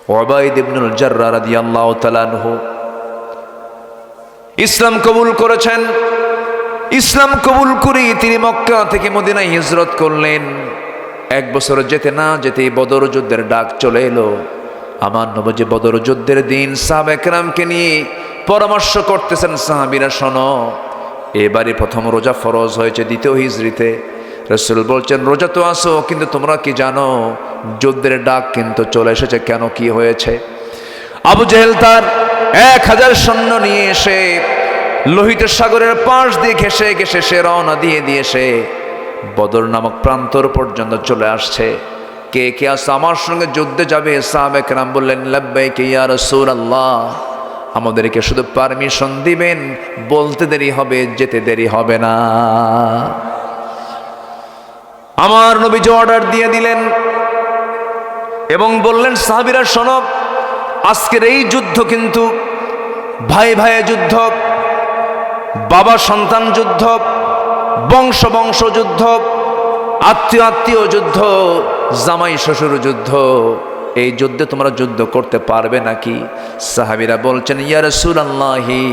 উবাইদ ইবনুল জাররাহ রাদিয়াল্লাহু তাআলা আনহু ইসলাম কবুল করেছেন। ইসলাম কবুল করে তিনি মক্কা থেকে মদিনায় হিজরত করলেন। 1 বছর যেতে না যেতেই বদর যুদ্ধের ডাক চলে এলো। আমার নবী বদর যুদ্ধের দিন সাহাবা কেরামকে নিয়ে পরামর্শ করতেছেন, সাহাবীরা শোনো, এবারে প্রথম রোজা ফরজ হয়েছে দ্বিতীয় হিজরিতে। রাসূল বলছেন, রোজা তো আসো, কিন্তু তোমরা কি জানো যুদ্ধের ডাক কিন্তু চলে এসেছে। কেন, কি হয়েছে? আবু জেহেল তার 1000 সৈন্য নিয়ে এসে লোহিত সাগরের পাশ দিয়ে ঘেসে ঘেসে সে রওনা দিয়ে সে বদর নামক প্রান্তর পর্যন্ত চলে আসছে। কে কে আছে আমার সঙ্গে যুদ্ধে যাবে? সাহাবা কেরাম বললেন, লাব্বাইক ইয়া রাসূলুল্লাহ, আমাদেরকে শুধু পারমিশন দিবেন, বলতে দেরি হবে, যেতে দেরি হবে না। আমার নবীজি অর্ডার দিয়ে দিলেন এবং বললেন, সাহাবীরা শোনো, আজকের এই যুদ্ধ কিন্তু ভাই ভাইয়ে যুদ্ধ, বাবা সন্তান যুদ্ধ, বংশ বংশ যুদ্ধ, আত্মীয় আত্মীয় যুদ্ধ, জামাই শ্বশুর যুদ্ধ। এই যুদ্ধে তোমরা যুদ্ধ করতে পারবে নাকি? সাহাবীরা বলছেন, ইয়া রাসূলুল্লাহি,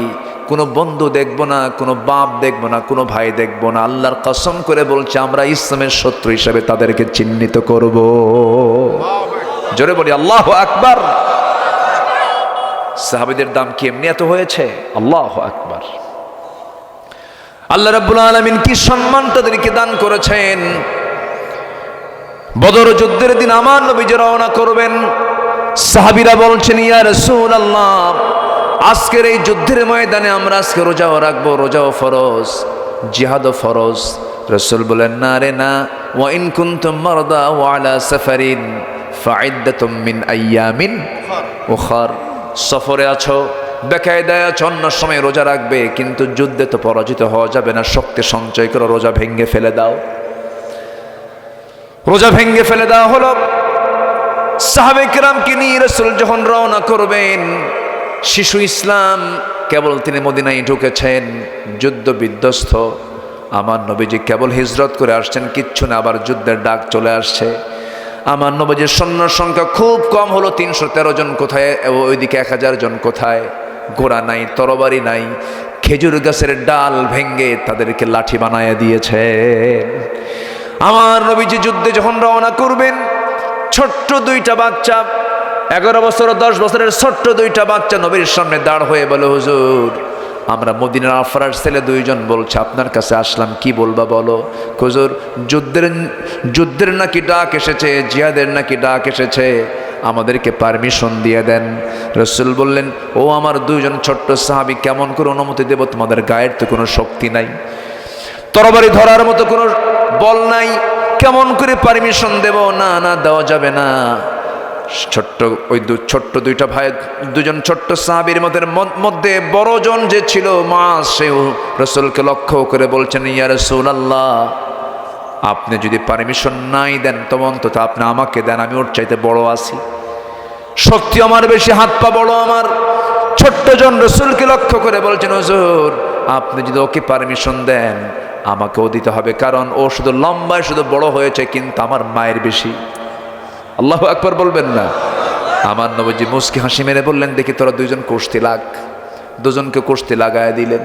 কোনো বন্ধু দেখবো না, কোনো বাপ দেখবো না, কোনো ভাই দেখবো না, আল্লাহর কসম করে বলছে আমরা ইসলামের শত্রু হিসেবে তাদেরকে চিহ্নিত করব। জোরে বলি আল্লাহু আকবার। সাহাবীদের দাম কি এমনি এত হয়েছে? আল্লাহু আকবার। আল্লাহ রাব্বুল আলামিন কি সম্মান তাদেরকে দান করেছেন। বদর যুদ্ধের দিন আমার নবীজি রওনা করবেন। সাহাবীরা বলছেন, ইয়া রাসূলুল্লাহ, আজকের এই যুদ্ধের ময়দানে আমরা আজকে রোজাও রাখবো, রোজাও ফরজ, জিহাদও ফরজ। রাসূল বলেন, না রে না, ওয়া ইন কুনতুম মারদা ওয়া আলা সাফারিন ফাইদ্দাতুম মিন আইয়ামিন উখার। সফরে আছো, বেকায়দায় আছো, অন্য সময় রোজা রাখবে, কিন্তু যুদ্ধে তো পরাজিত হওয়া যাবে না। শক্তি সঞ্চয় করে রোজা ভেঙে ফেলে দাও। রোজা ভেঙে ফেলে দেওয়া হলো। সাহাবে কেরামকে নিয়ে রাসূল যখন রওনা করবেন, শিশু ইসলাম কেবল তিনি মদিনায় ঢুকেছেন, যুদ্ধ বিধ্বস্ত। আমার নবীজি কেবল হিজরত করে আসছেন, কিচ্ছু না, আবার যুদ্ধের ডাক চলে আসছে। আমার নবীজির সৈন্যর সংখ্যা খুব কম হলো, 313 জন কোথায়, ওইদিকে 1000 জন কোথায়। ঘোড়া নাই, তরবারি নাই, খেজুর গাছের ডাল ভেঙ্গে তাদেরকে লাঠি বানায় দিয়েছে। আমার নবীজি যুদ্ধে যখন রওনা করবেন, ছোট্ট 2টা বাচ্চা, 11 বছর 10 বছরের ছোট্ট 2টা বাচ্চা নবীর সামনে দাঁড় হয়ে বলে, হুজুর, আমরা মদিনার আফরার ছেলে 2 জন বলছে আপনার কাছে আসলাম, কি বলবা বলো। হুজুর, যুদ্ধের নাকি ডাক এসেছে, জিহাদের নাকি ডাক এসেছে, আমাদেরকে পারমিশন দিয়ে দেন। রাসূল বললেন, ও আমার 2 জন ছোট্ট সাহাবী, কেমন করে অনুমতি দেব? তোমাদের গায়ের তো কোনো শক্তি নাই, তরবারি ধরার মতো কোনো বল নাই, কেমন করে পারমিশন দেব? না না, দেওয়া যাবে না। ছোট্ট 2টা ভাই, 2 জন ছোট্ট সাহাবীর মধ্যে বড়জন যে ছিল মাস, সেও রাসূলকে লক্ষ্য করে বলছেন, ইয়া রাসূলুল্লাহ, আপনি যদি পারমিশন নাই দেন তবে অন্তত আপনি আমাকে দেন, আমি ওর চাইতে বড় আছি, শক্তি আমার বেশি, হাত পা বড় আমার। ছোট্ট জন রাসূলকে লক্ষ্য করে বলছেন, হুজুর, আপনি যদি ওকে পারমিশন দেন আমাকেও দিতে হবে, কারণ ও শুধু লম্বায় শুধু বড় হয়েছে, কিন্তু আমার মায়ের বেশি। আল্লাহু আকবার বলবেন না? আমার নবীজি মুস্কি হাসি মেরে বললেন, দেখি তোরা 2 জন কুস্তি লাগ। 2 জনকে কুস্তি লাগায় দিলেন।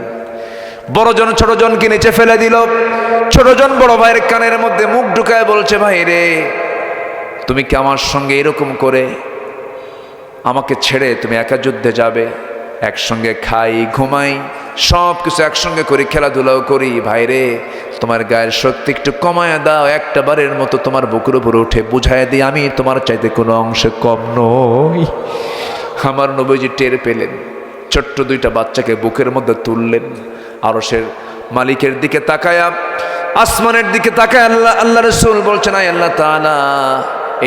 বড়জন ছোট জনকে নিচে ফেলে দিল। ছোট জন বড় ভাইয়ের কানের মধ্যে মুখ ঢুকায় বলছে, ভাই রে, তুমি কি আমার সঙ্গে এরকম করে আমাকে ছেড়ে তুমি একা যুদ্ধে যাবে? একসঙ্গে খাই, ঘুমাই, সব কিছু একসঙ্গে করি, খেলাধুলাও করি, ভাইরে তোমার গায়ের শক্তি একটু কমায় দাও, একটা বারের মতো তোমার বুকের উপরে উঠে বুঝায় দিই আমি তোমার চাইতে কোনো অংশে কম নই। আমার নবীজি টের পেলেন, ছোট্ট 2টা বাচ্চাকে বুকের মধ্যে তুললেন, আরশের মালিকের দিকে তাকায়া, আসমানের দিকে তাকায় আল্লাহ রাসূল বলছেন, আয় আল্লাহ তাআলা,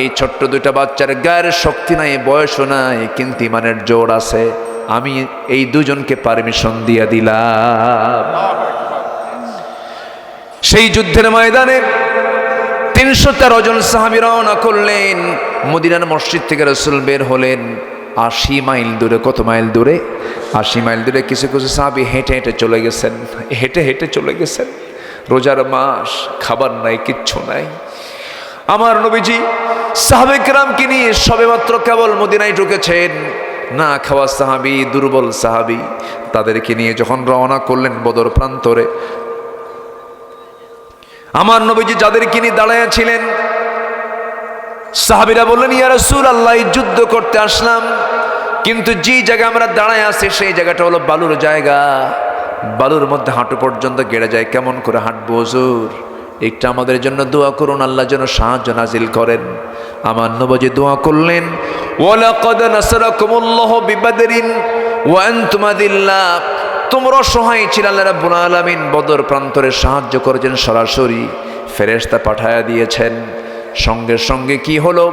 এই ছোট্ট 2টা বাচ্চার গায়ের শক্তি নাই, বয়সও নাই, কিন্তু ইমানের জোর আছে, আমি এই 2 জনকে পারমিশন দিয়ে দিলাম। সেই যুদ্ধের ময়দানে 313 জন সাহাবী রওনা করলেন। মদিনার মসজিদ থেকে রাসূল বের হলেন 80 মাইল দূরে। কত মাইল দূরে? 80 মাইল দূরে। কিছু কিছু সাহাবী হেঁটে হেঁটে চলে গেছেন, হেঁটে হেঁটে চলে গেছেন। রোজার মাস, খাবার নাই, কিচ্ছু নাই। আমার নবীজি সাহাবে কেরামকে নিয়ে সবেমাত্র কেবল মদিনায় ঢুকেছেন, না খাওয়া সাহাবী, দুর্বল সাহাবী, তাদেরকে নিয়ে যখন রওনা করলেন বদর প্রান্তরে, আমার নবীজি যাদেরকে নিয়ে দাঁড়াইয়াছিলেন, সাহাবীরা বললেন, ইয়া রাসূলুল্লাহ, যুদ্ধ করতে আসলাম, কিন্তু যে জায়গায় আমরা দাঁড়ায় আছি সেই জায়গাটা হলো বালুর জায়গা, বালুর মধ্যে হাঁটু পর্যন্ত গেড়ে যায়, কেমন করে হাঁটবো হুজুর? একটা আমাদের জন্য দোয়া করুন, আল্লাহ যেন সাহায্য নাজিল করেন। আমার নবীজি দোয়া করলেন, ওয়ালাকাদ নাসারাকুমুল্লাহু বিবাদরিন ওয়া আনতুম আযিল্লা, তোমরা অসহায় ছিলে, আল্লাহ রাব্বুল আলামিন বদর প্রান্তরে সাহায্য করেছেন, সরাসরি ফেরেশতা পাঠায়া দিয়েছেন। সঙ্গে সঙ্গে কি হলো?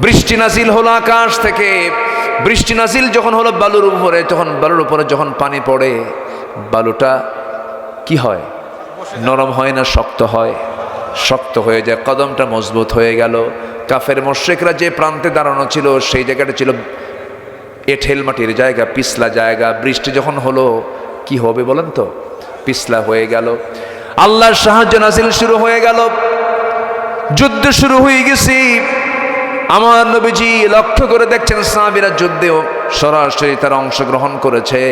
বৃষ্টি নাজিল হলো আকাশ থেকে। বৃষ্টি নাজিল যখন হলো বালুর উপরে, তখন বালুর উপরে যখন পানি পড়ে, বালুটা কি হয়? নরম হয় না শক্ত হয়? শক্ত হয়ে যায়, কদমটা মজবুত হয়ে গেল। কাফের মুশরিকরা যে প্রান্তে দাঁড়ানো ছিল সেই জায়গাটা ছিল এঁঠেল মাটির জায়গা, পিছলা জায়গা। বৃষ্টি যখন হলো কি হবে বলেন তো? পিছলা হয়ে গেল। আল্লাহর সাহায্য নাজিল শুরু হয়ে গেল, যুদ্ধ শুরু হয়ে গেছে। আমার নবীজি লক্ষ্য করে দেখছেন সাহাবীরা যুদ্ধেও সরাসরি তারা অংশগ্রহণ করেছে।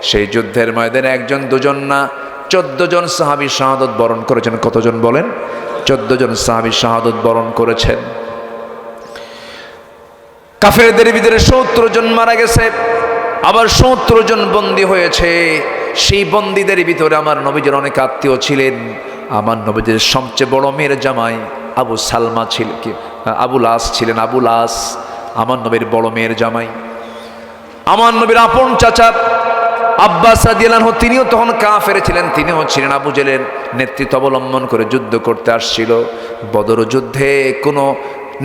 সেই যুদ্ধের ময়দানে একজন দুজন না 14 জন সাহাবী শাহাদত বরণ করেছেন। কতজন বলেন? 14 জন সাহাবী শাহাদত বরণ করেছেন। কাফেরদের ভিতরে 70 জন মারা গেছে, আবার 70 জন বন্দী হয়েছে। সেই বন্দীদের ভিতরে আমার নবীজির অনেক আত্মীয় ছিলেন। আমার নবীজির সবচেয়ে বড় মেয়ের জামাই আবু সালমা ছিল, কি আবুল আস ছিলেন। আবুল আস আমার নবীর বড় মেয়ের জামাই। আমার নবীর আপন চাচা আব্বাস রাদিয়াল্লাহু আনহু, তিনিও তখন কাফের ছিলেন, তিনিও ছিলেন আবু জেলের নেতৃত্ব অবলম্বন করে যুদ্ধ করতে আসছিল। বদর যুদ্ধে কোনো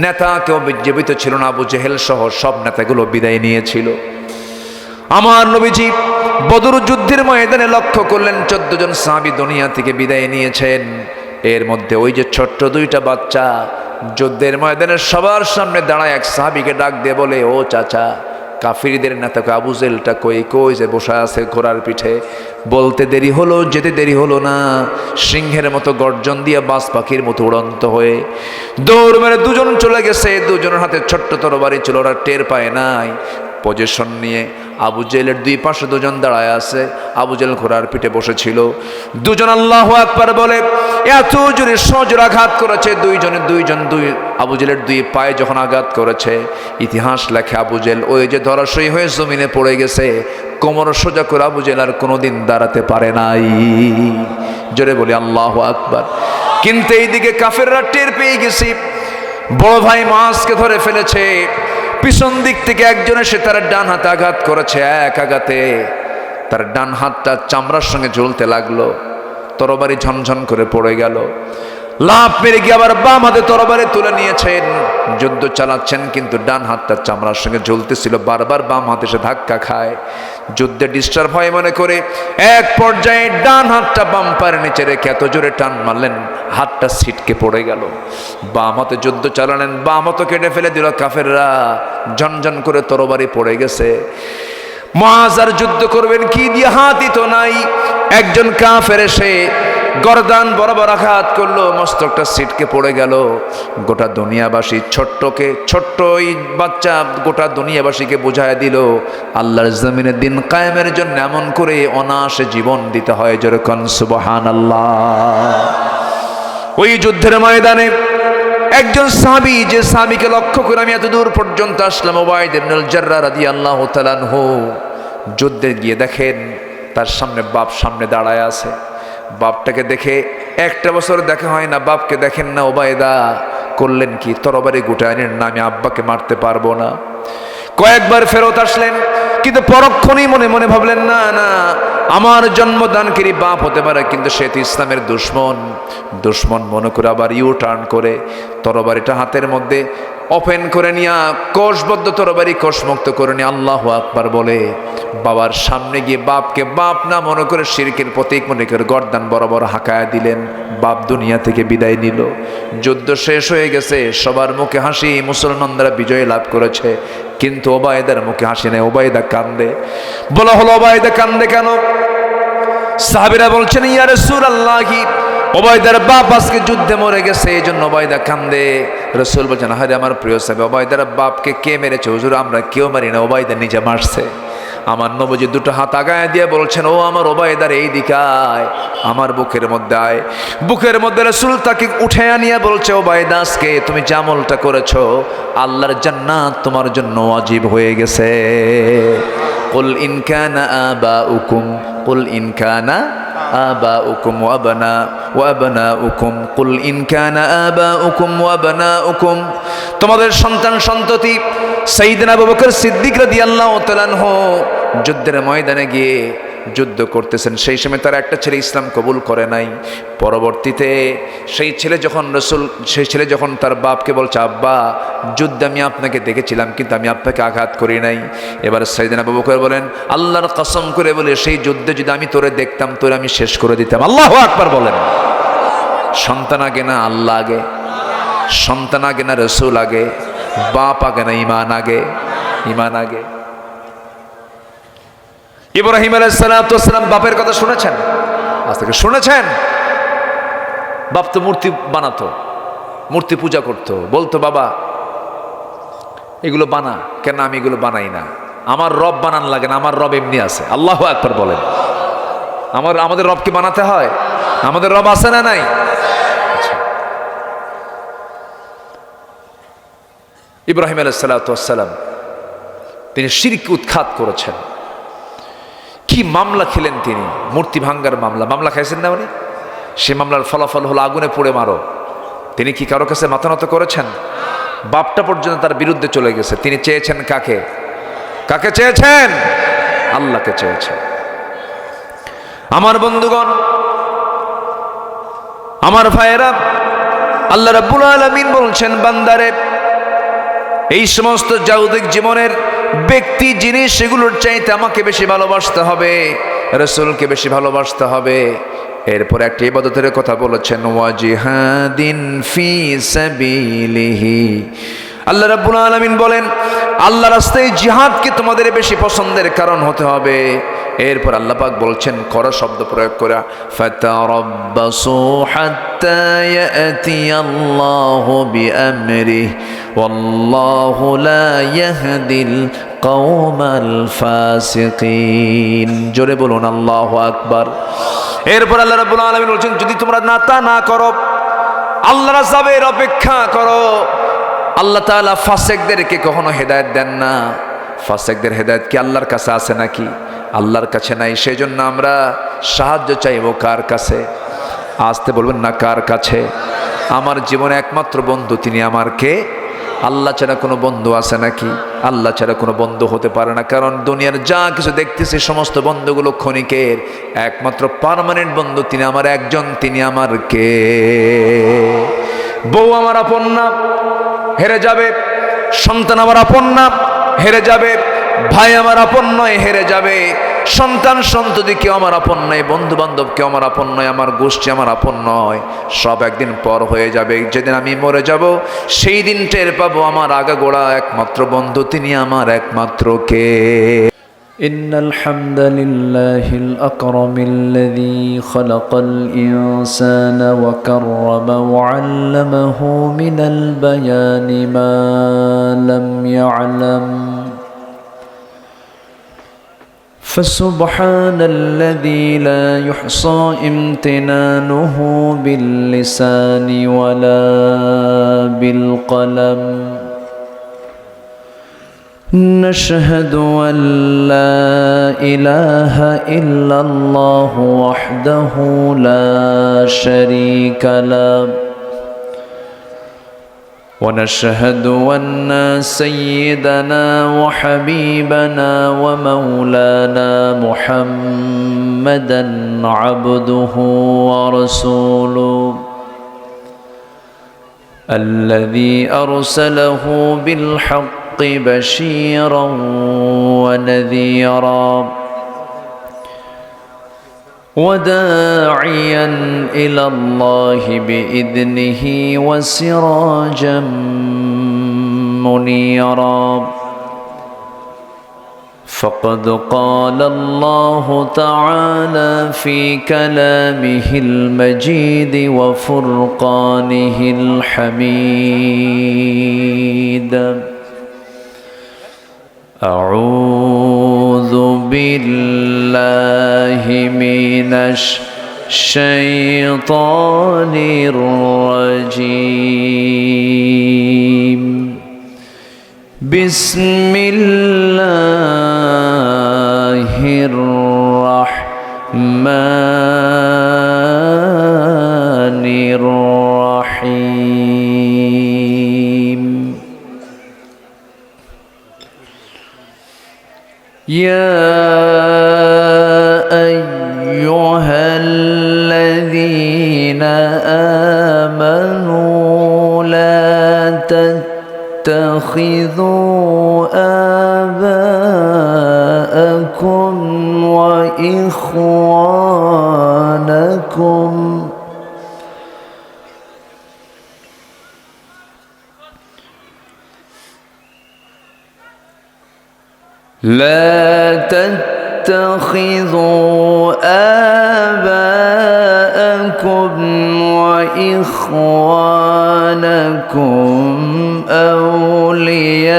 নেতা কেউ জীবিত ছিল না, আবু জেহেল সহ সব নেতাগুলো বিদায় নিয়েছিল। আমার নবীজি বদর যুদ্ধের ময়দানে লক্ষ্য করলেন 14 জন সাহাবী দুনিয়া থেকে বিদায় নিয়েছেন। এর মধ্যে ওই যে ছোট্ট 2টা বাচ্চা যুদ্ধের ময়দানে সবার সামনে দাঁড়ায় এক সাহাবীকে ডাক দিয়ে বলে, ও চাচা, কাফিরদের নেতাকে আবু জেলটা কই কই যে বসা আছে ঘোড়ার পিঠে। বলতে দেরি হলো, যেতে দেরি হলো না, সিংহের মতো গর্জন দিয়ে বাজ পাখির মতো উড়ন্ত হয়ে দৌড় মেরে 2 জন চলে গেছে। 2 জনের হাতে ছোট্ট তরবারি ছিল, ওরা টের পায় নাই। পজিশন নিয়ে আবু জেলের 2 পাশে 2 জন দাঁড়ায় আছে। আবু জেল ঘোড়ার পিঠে বসেছিল। 2 জন আল্লাহু আকবার বলে এত জোরে সজোর আঘাত করেছে। 2 আবু জেলের 2 পায়ে যখন আঘাত করেছে, ইতিহাস লেখে আবু জেল ওই যে ধরাশয়ী হয়ে জমিনে পড়ে গেছে। কোমর সোজা করে আবু জেল আর কোনোদিন দাঁড়াতে পারে নাই। জোরে বলি আল্লাহু আকবার। কিন্তু এইদিকে কাফেররা টের পেয়ে গেছে, বড় ভাই মুআজকে ধরে ফেলেছে। পিছন দিক থেকে একজন এসে তার ডান হাতে আঘাত করেছে। এক আঘাতে তার ডান হাতটা চামড়ার সঙ্গে ঝুলতে লাগলো, তরবারি ঝনঝন করে পড়ে গেল। লাফ মেরে গিয়ে আবার বাম হাতে তরবারি তুলে নিয়েছেন, যুদ্ধ চালাচ্ছেন, কিন্তু ডান হাতটা চামড়ার সঙ্গে ঝুলতেছিল। বারবার বাম হাতে সে ধাক্কা খায়, যুদ্ধে ডিস্টার্ব হয় মনে করে এক পর্যায়ে ডান হাতটা বাম্পার নিচে রেখে এত জোরে টান মারলেন, হাতটা ছিটকে পড়ে গেল। বাম হাতে যুদ্ধ চালালেন, বাম হাতও কেটে ফেলে দিল কাফেররা। ঝনঝন করে তরবারি পড়ে গেছে। মুআজ আর যুদ্ধ করবেন কি দিয়ে? হাতই তো নাই। একজন কাফের এসে গর্দান বরাবর আঘাত করলো, মস্তকটা ছিটকে পড়ে গেল। গোটা দুনিয়াবাসী ছোট্ট ওই বাচ্চা গোটা দুনিয়াবাসীকে বুঝায় দিল আল্লাহর জমিনে দিন কায়েমের জন্য এমন করে অনায়াসে জীবন দিতে হয়। যেরকম সুবহানাল্লাহ। ওই যুদ্ধের ময়দানে একজন সাহাবী, যে সাহাবীকে লক্ষ্য করে আমি এত দূর পর্যন্ত আসলাম, উবাইদ ইবনুল জাররাহ রাদিয়াল্লাহু তাআলা আনহু, যুদ্ধে গিয়ে দেখেন তার সামনে বাপ সামনে দাঁড়ায় আছে। বাপটাকে দেখে 1 বছর দেখা হয় না, বাপকে দেখেন না। ওবায়দা করলেন কি? তরবারি গুটায় নেন না, আমি আব্বাকে মারতে পারবো না। কয়েকবার ফেরত আসলেন, কিন্তু পরক্ষণেই মনে মনে ভাবলেন, না না, আমার জন্মদানকারী বাপ হতে পারে, কিন্তু সে তো ইসলামের দুশ্মন মনে করে আবার টার্ন করে তরবারিটা হাতের মধ্যে ওপেন করে নিয়ে কোষবদ্ধ তরবারি কোষমুক্ত করে নিয়ে আল্লাহু আকবার বলে বাবার সামনে গিয়ে বাপকে বাপ না মনে করে শিরকের প্রতীক মনে করে গর্দান বরাবর হাঁকায়া দিলেন। বাপ দুনিয়া থেকে বিদায় নিল। যুদ্ধ শেষ হয়ে গেছে, সবার মুখে হাসি, মুসলমানরা বিজয় লাভ করেছে, কিন্তু ওবায়দার মুখে হাসি নেই। ওবায়দা কান্দে। বলা হলো, ওবায়দা কান্দে কেন? সাহাবীরা বলছেন, ইয়া রাসূলুল্লাহ, ওবায়দার বাপ আজকে যুদ্ধে মরে গেছে, এই জন্য ওবায়দা কান্দে। রাসূল বলেন, আরে আমার প্রিয় সাহাবী, ওবায়দার বাপকে কে মেরেছে? হুজুর, আমরা কেউ মারি না, ওবায়দা নিজে মারছে। আমার নবীজি দুটো হাত আগায় দিয়ে বলছেন, ও আমার ওবায়দার এই দিকে আয়, আমার বুকের মধ্যে আয়। বুকের মধ্যে রাসূল তাকে উঠে আনিয়ে বলছে, ওবায়দা, আজকে তুমি যে আমলটা করেছো, আল্লাহর জান্নাত তোমার জন্য ওয়াজিব হয়ে গেছে। কুল ইন কানা আবাউকুম, কুল ইন কানা আবাউকুম ওয়া আবনাউকুম, কুল ইন কানা আবাউকুম ওয়া আবনাউকুম, তোমাদের সন্তান সন্ততি। সাইয়েদনা আবু বকর সিদ্দিক রাদিয়াল্লাহু তাআলা আনহু যুদ্ধের ময়দানে গিয়ে যুদ্ধ করতেছেন। সেই সময় তার একটা ছেলে ইসলাম কবুল করে নাই। পরবর্তীতে সেই ছেলে যখন তার বাপকে বলছে, আব্বা, যুদ্ধে আমি আপনাকে দেখেছিলাম, কিন্তু আমি আপনাকে আঘাত করি নাই। এবার সাইয়েদনা আবু বকর বলেন, আল্লাহর কসম করে বলে, সেই যুদ্ধে যদি আমি তোরে দেখতাম, তোরে আমি শেষ করে দিতাম। আল্লাহু আকবার বলেন। সন্তান আগে না আল্লাহ আগে? সন্তান আগে না রাসূল আগে? বাপ আগে না ঈমান আগে? ঈমান আগে। ইব্রাহিম আলাইহিস সালাতু ওয়াস সালাম বাপের কথা শুনেছেন? আজ থেকে শুনেছেন? বাপ তো মূর্তি বানাতো, মূর্তি পূজা করতো, বলতো, বাবা এগুলো বানা। কেন? আমি এগুলো বানাই না, আমার রব বানান লাগে না, আমার রব এমনি আছে। আল্লাহু আকবার বলেন। আমাদের রবকে বানাতে হয়? আমাদের রব আছে না নাই? ইব্রাহিম আলাইহিস সালাতু ওয়াস সালাম তিনি শিরক উৎখাত করেছেন। কি মামলা খেলেন তিনি? মূর্তি ভাঙ্গার মামলা খাইছেন না উনি? সে মামলার ফলাফল হলো আগুনে পুড়ে মারো। তিনি কি কারো কাছে মাথা নত করেছেন? বাপটা পর্যন্ত তার বিরুদ্ধে চলে গেছে। তিনি চেয়েছেন কাকে? কাকে চেয়েছেন? আল্লাহকে চেয়েছেন। আমার বন্ধুগণ, আমার ভাইয়েরা, আল্লাহ রাব্বুল আলামিন বলছেন, বান্দারে, এই সমস্ত জাগতিক জীবনের ব্যক্তি জিনিস, সেগুলোর চাইতে আমাকে বেশি ভালোবাসতে হবে, রাসূলকে বেশি ভালোবাসতে হবে। এরপর একটা ইবাদতের কথা বলেছেন, ওয়াজিহাদিন ফি সাবিলিহি। আল্লাহ রাব্বুল আলামিন বলেন, আল্লাহর রাস্তায় জিহাদকে তোমাদের বেশি পছন্দের কারণ হতে হবে। এরপর আল্লাহ পাক বলছেন, করা শব্দ প্রয়োগ করা, ফাতারাব্বাসু হাত্তা ইয়াতিয়াল্লাহু বিআমরিহি ওয়াল্লাহু লা ইয়াহদিল কওমাল ফাসিকিন। জোরে বলুন আল্লাহু আকবার। এরপর আল্লাহ রাব্বুল আলামিন বলছেন, যদি তোমরা না করো, আল্লাহর আযাবের অপেক্ষা করো। আল্লাহ তাআলা ফাসিকদেরকে কখনো হেদায়েত দেন না। ফাসিকদের হেদায়েত কি আল্লাহর কাছে আছে নাকি? আল্লাহর কাছে নাই। সেই জন্য আমরা সাহায্য চাইবো কার কাছে? আসতে বলবেন না, কার কাছে? আমার জীবনে একমাত্র বন্ধু তিনি আমার কে? আল্লাহ ছাড়া কোনো বন্ধু আছে নাকি? আল্লাহ ছাড়া কোনো বন্ধু হতে পারে না। কারণ দুনিয়ার যা কিছু দেখতেছি সমস্ত বন্ধুগুলো ক্ষণিকের। একমাত্র পার্মানেন্ট বন্ধু তিনি আমার একজন, তিনি আমার কে? বউ আমার আপন না, হেরে যাবে। সন্তান আমার আপন না, হেরে যাবে। ভাই আমার আপন নয়, হেরে যাবে। সন্তান সন্ততি কেউ আমার আপন নয়, বন্ধু বান্ধব কেউ আমার আপন নয়, আমার গোষ্ঠী আমার আপন নয়। সব একদিন পর হয়ে যাবে। যেদিন আমি মরে যাব, সেই দিন টের পাবো আমার আগাগোড়া একমাত্র বন্ধু তিনি আমার একমাত্র কে? إن الحمد لله الأكرم الذي خلق الإنسان وكرم وعلمه من البيان ما لم يعلم فسبحان الذي لا يحصى امتنانه باللسان ولا بالقلم نشهد أن لا إله إلا الله وحده لا شريك له ونشهد أن سيدنا وحبيبنا ومولانا محمدا عبده ورسوله الذي أرسله بالحق بشيرا ونذيرا وداعيا إلى الله بإذنه وسراجا منيرا فقد قال الله تعالى في كلامه المجيد وفرقانه الحميد: أعوذ بالله من الشيطان الرجيم. بسم الله الرحمن الرحيم. يا أيها الذين آمنوا لا تتخذوا آباءكم وإخوانكم وإخوانكم أولياء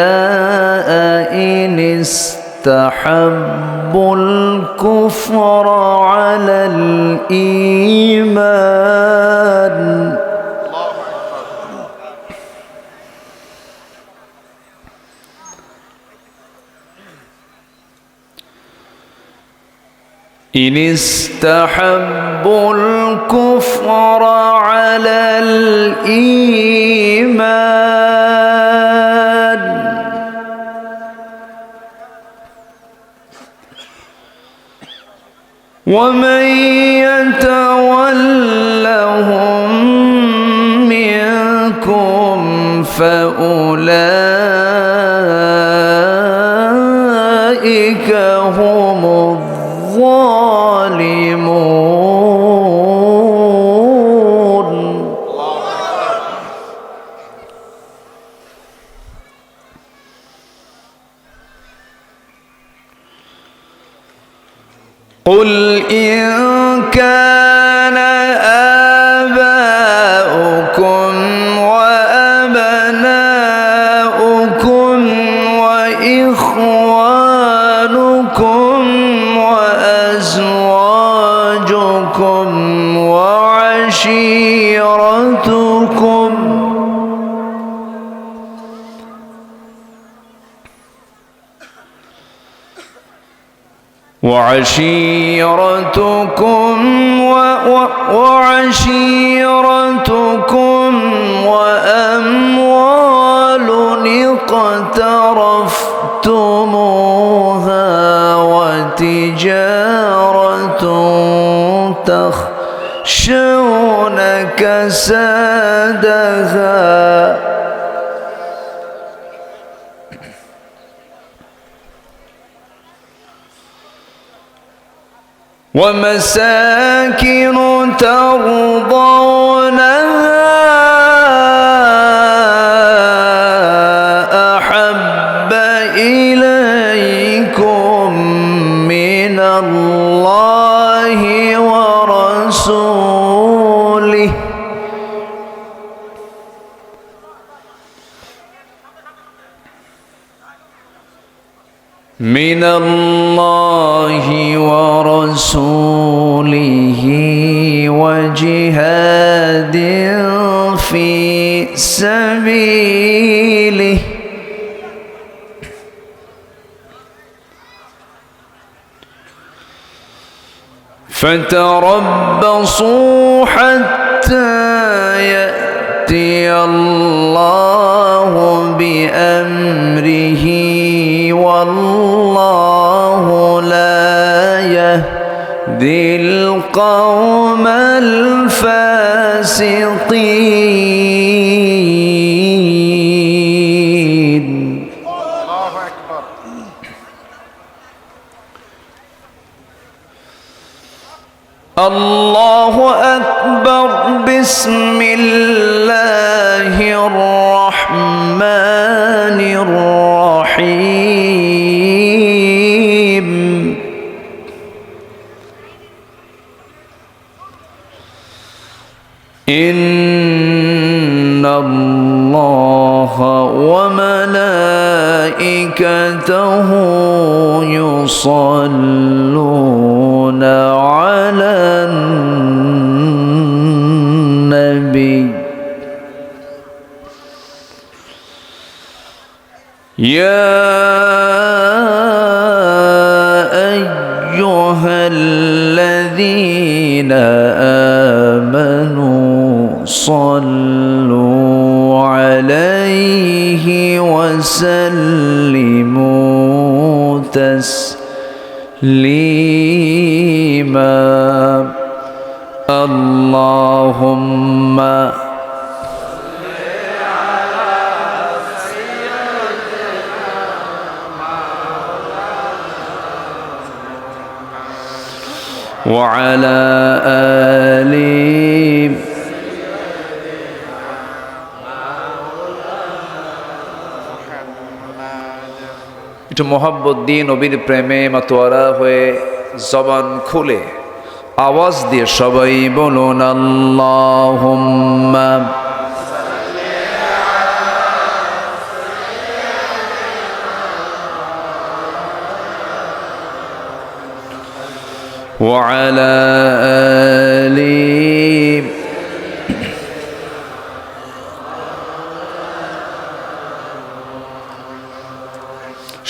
إن استحبوا الكفر على الإيمان. إن استحبوا الكفر على الإيمان ومن يتولهم منكم فأولئك هم الظالمون. قل إن كان آباؤكم وأبناؤكم وإخوانكم وأزواجكم وعشيرتكم وأموال اقترفتموها وتجارة تخشون كسادها ومساكن ترضونها أحب إليكم من الله ورسوله وجهاد في سبيله فتربصوا حتى يأتي الله بأمره والله لا يهدي القوم الفاسقين. الله أكبر. الله أكبر. بسم الله الرحمن الرحيم. وملائكته يصلون على النبي يا أيها الذين آمنوا صلوا عليه وسلموا تسليما اللهم وعلى آل একটু মোহাব্বত দিয়ে নবীর প্রেমে মাতোয়ারা হয়ে জবান খুলে আওয়াজ দিয়ে সবাই বলুন আল্লাহুম্মা وعلى آل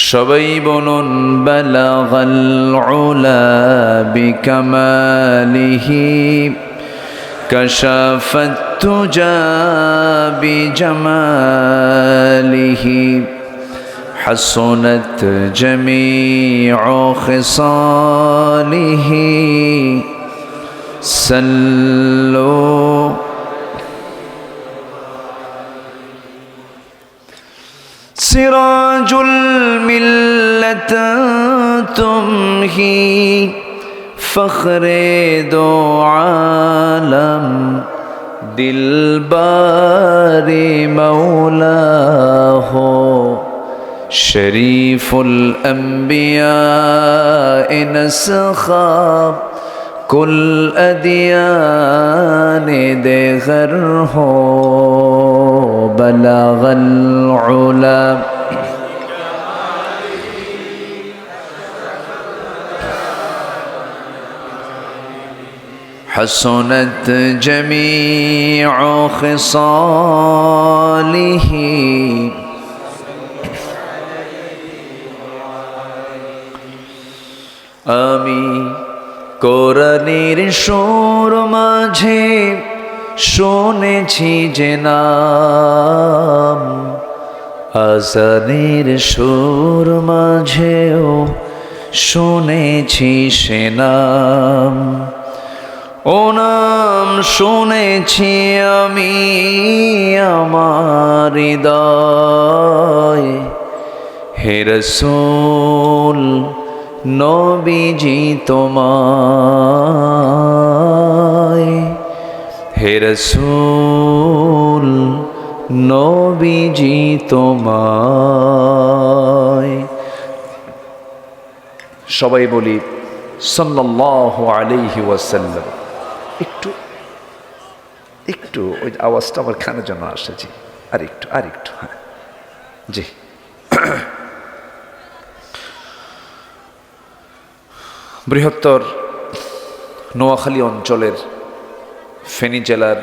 সবাই বলুন বালাগাল উলা বিকামালিহি কাশাফাত তুজা বিজামালিহি حسنت جميع خصاله صلوا سراج الملة تمهي فخر دو عالم دلبار مولاه شريف الأنبياء نسخاب كل أديان دغر هو بلغ العلا حسنت جميع خصاله আমি কোরআনের সুর মাঝে শুনেছি যে নাম আজানের সুর মাঝেও শুনেছি সে নাম ও নাম শুনেছি আমি আমার হৃদয় হে রাসূল নবীজি তোমায় হে রাসূল নবীজি তোমায় সবাই বলি সাল্লাল্লাহু আলাইহি ওয়াসাল্লাম একটু একটু ওই আওয়াজটা আমার কানের জন্য আসে জি আরেকটু হ্যাঁ জি বৃহত্তর নোয়াখালী অঞ্চলের ফেনী জেলার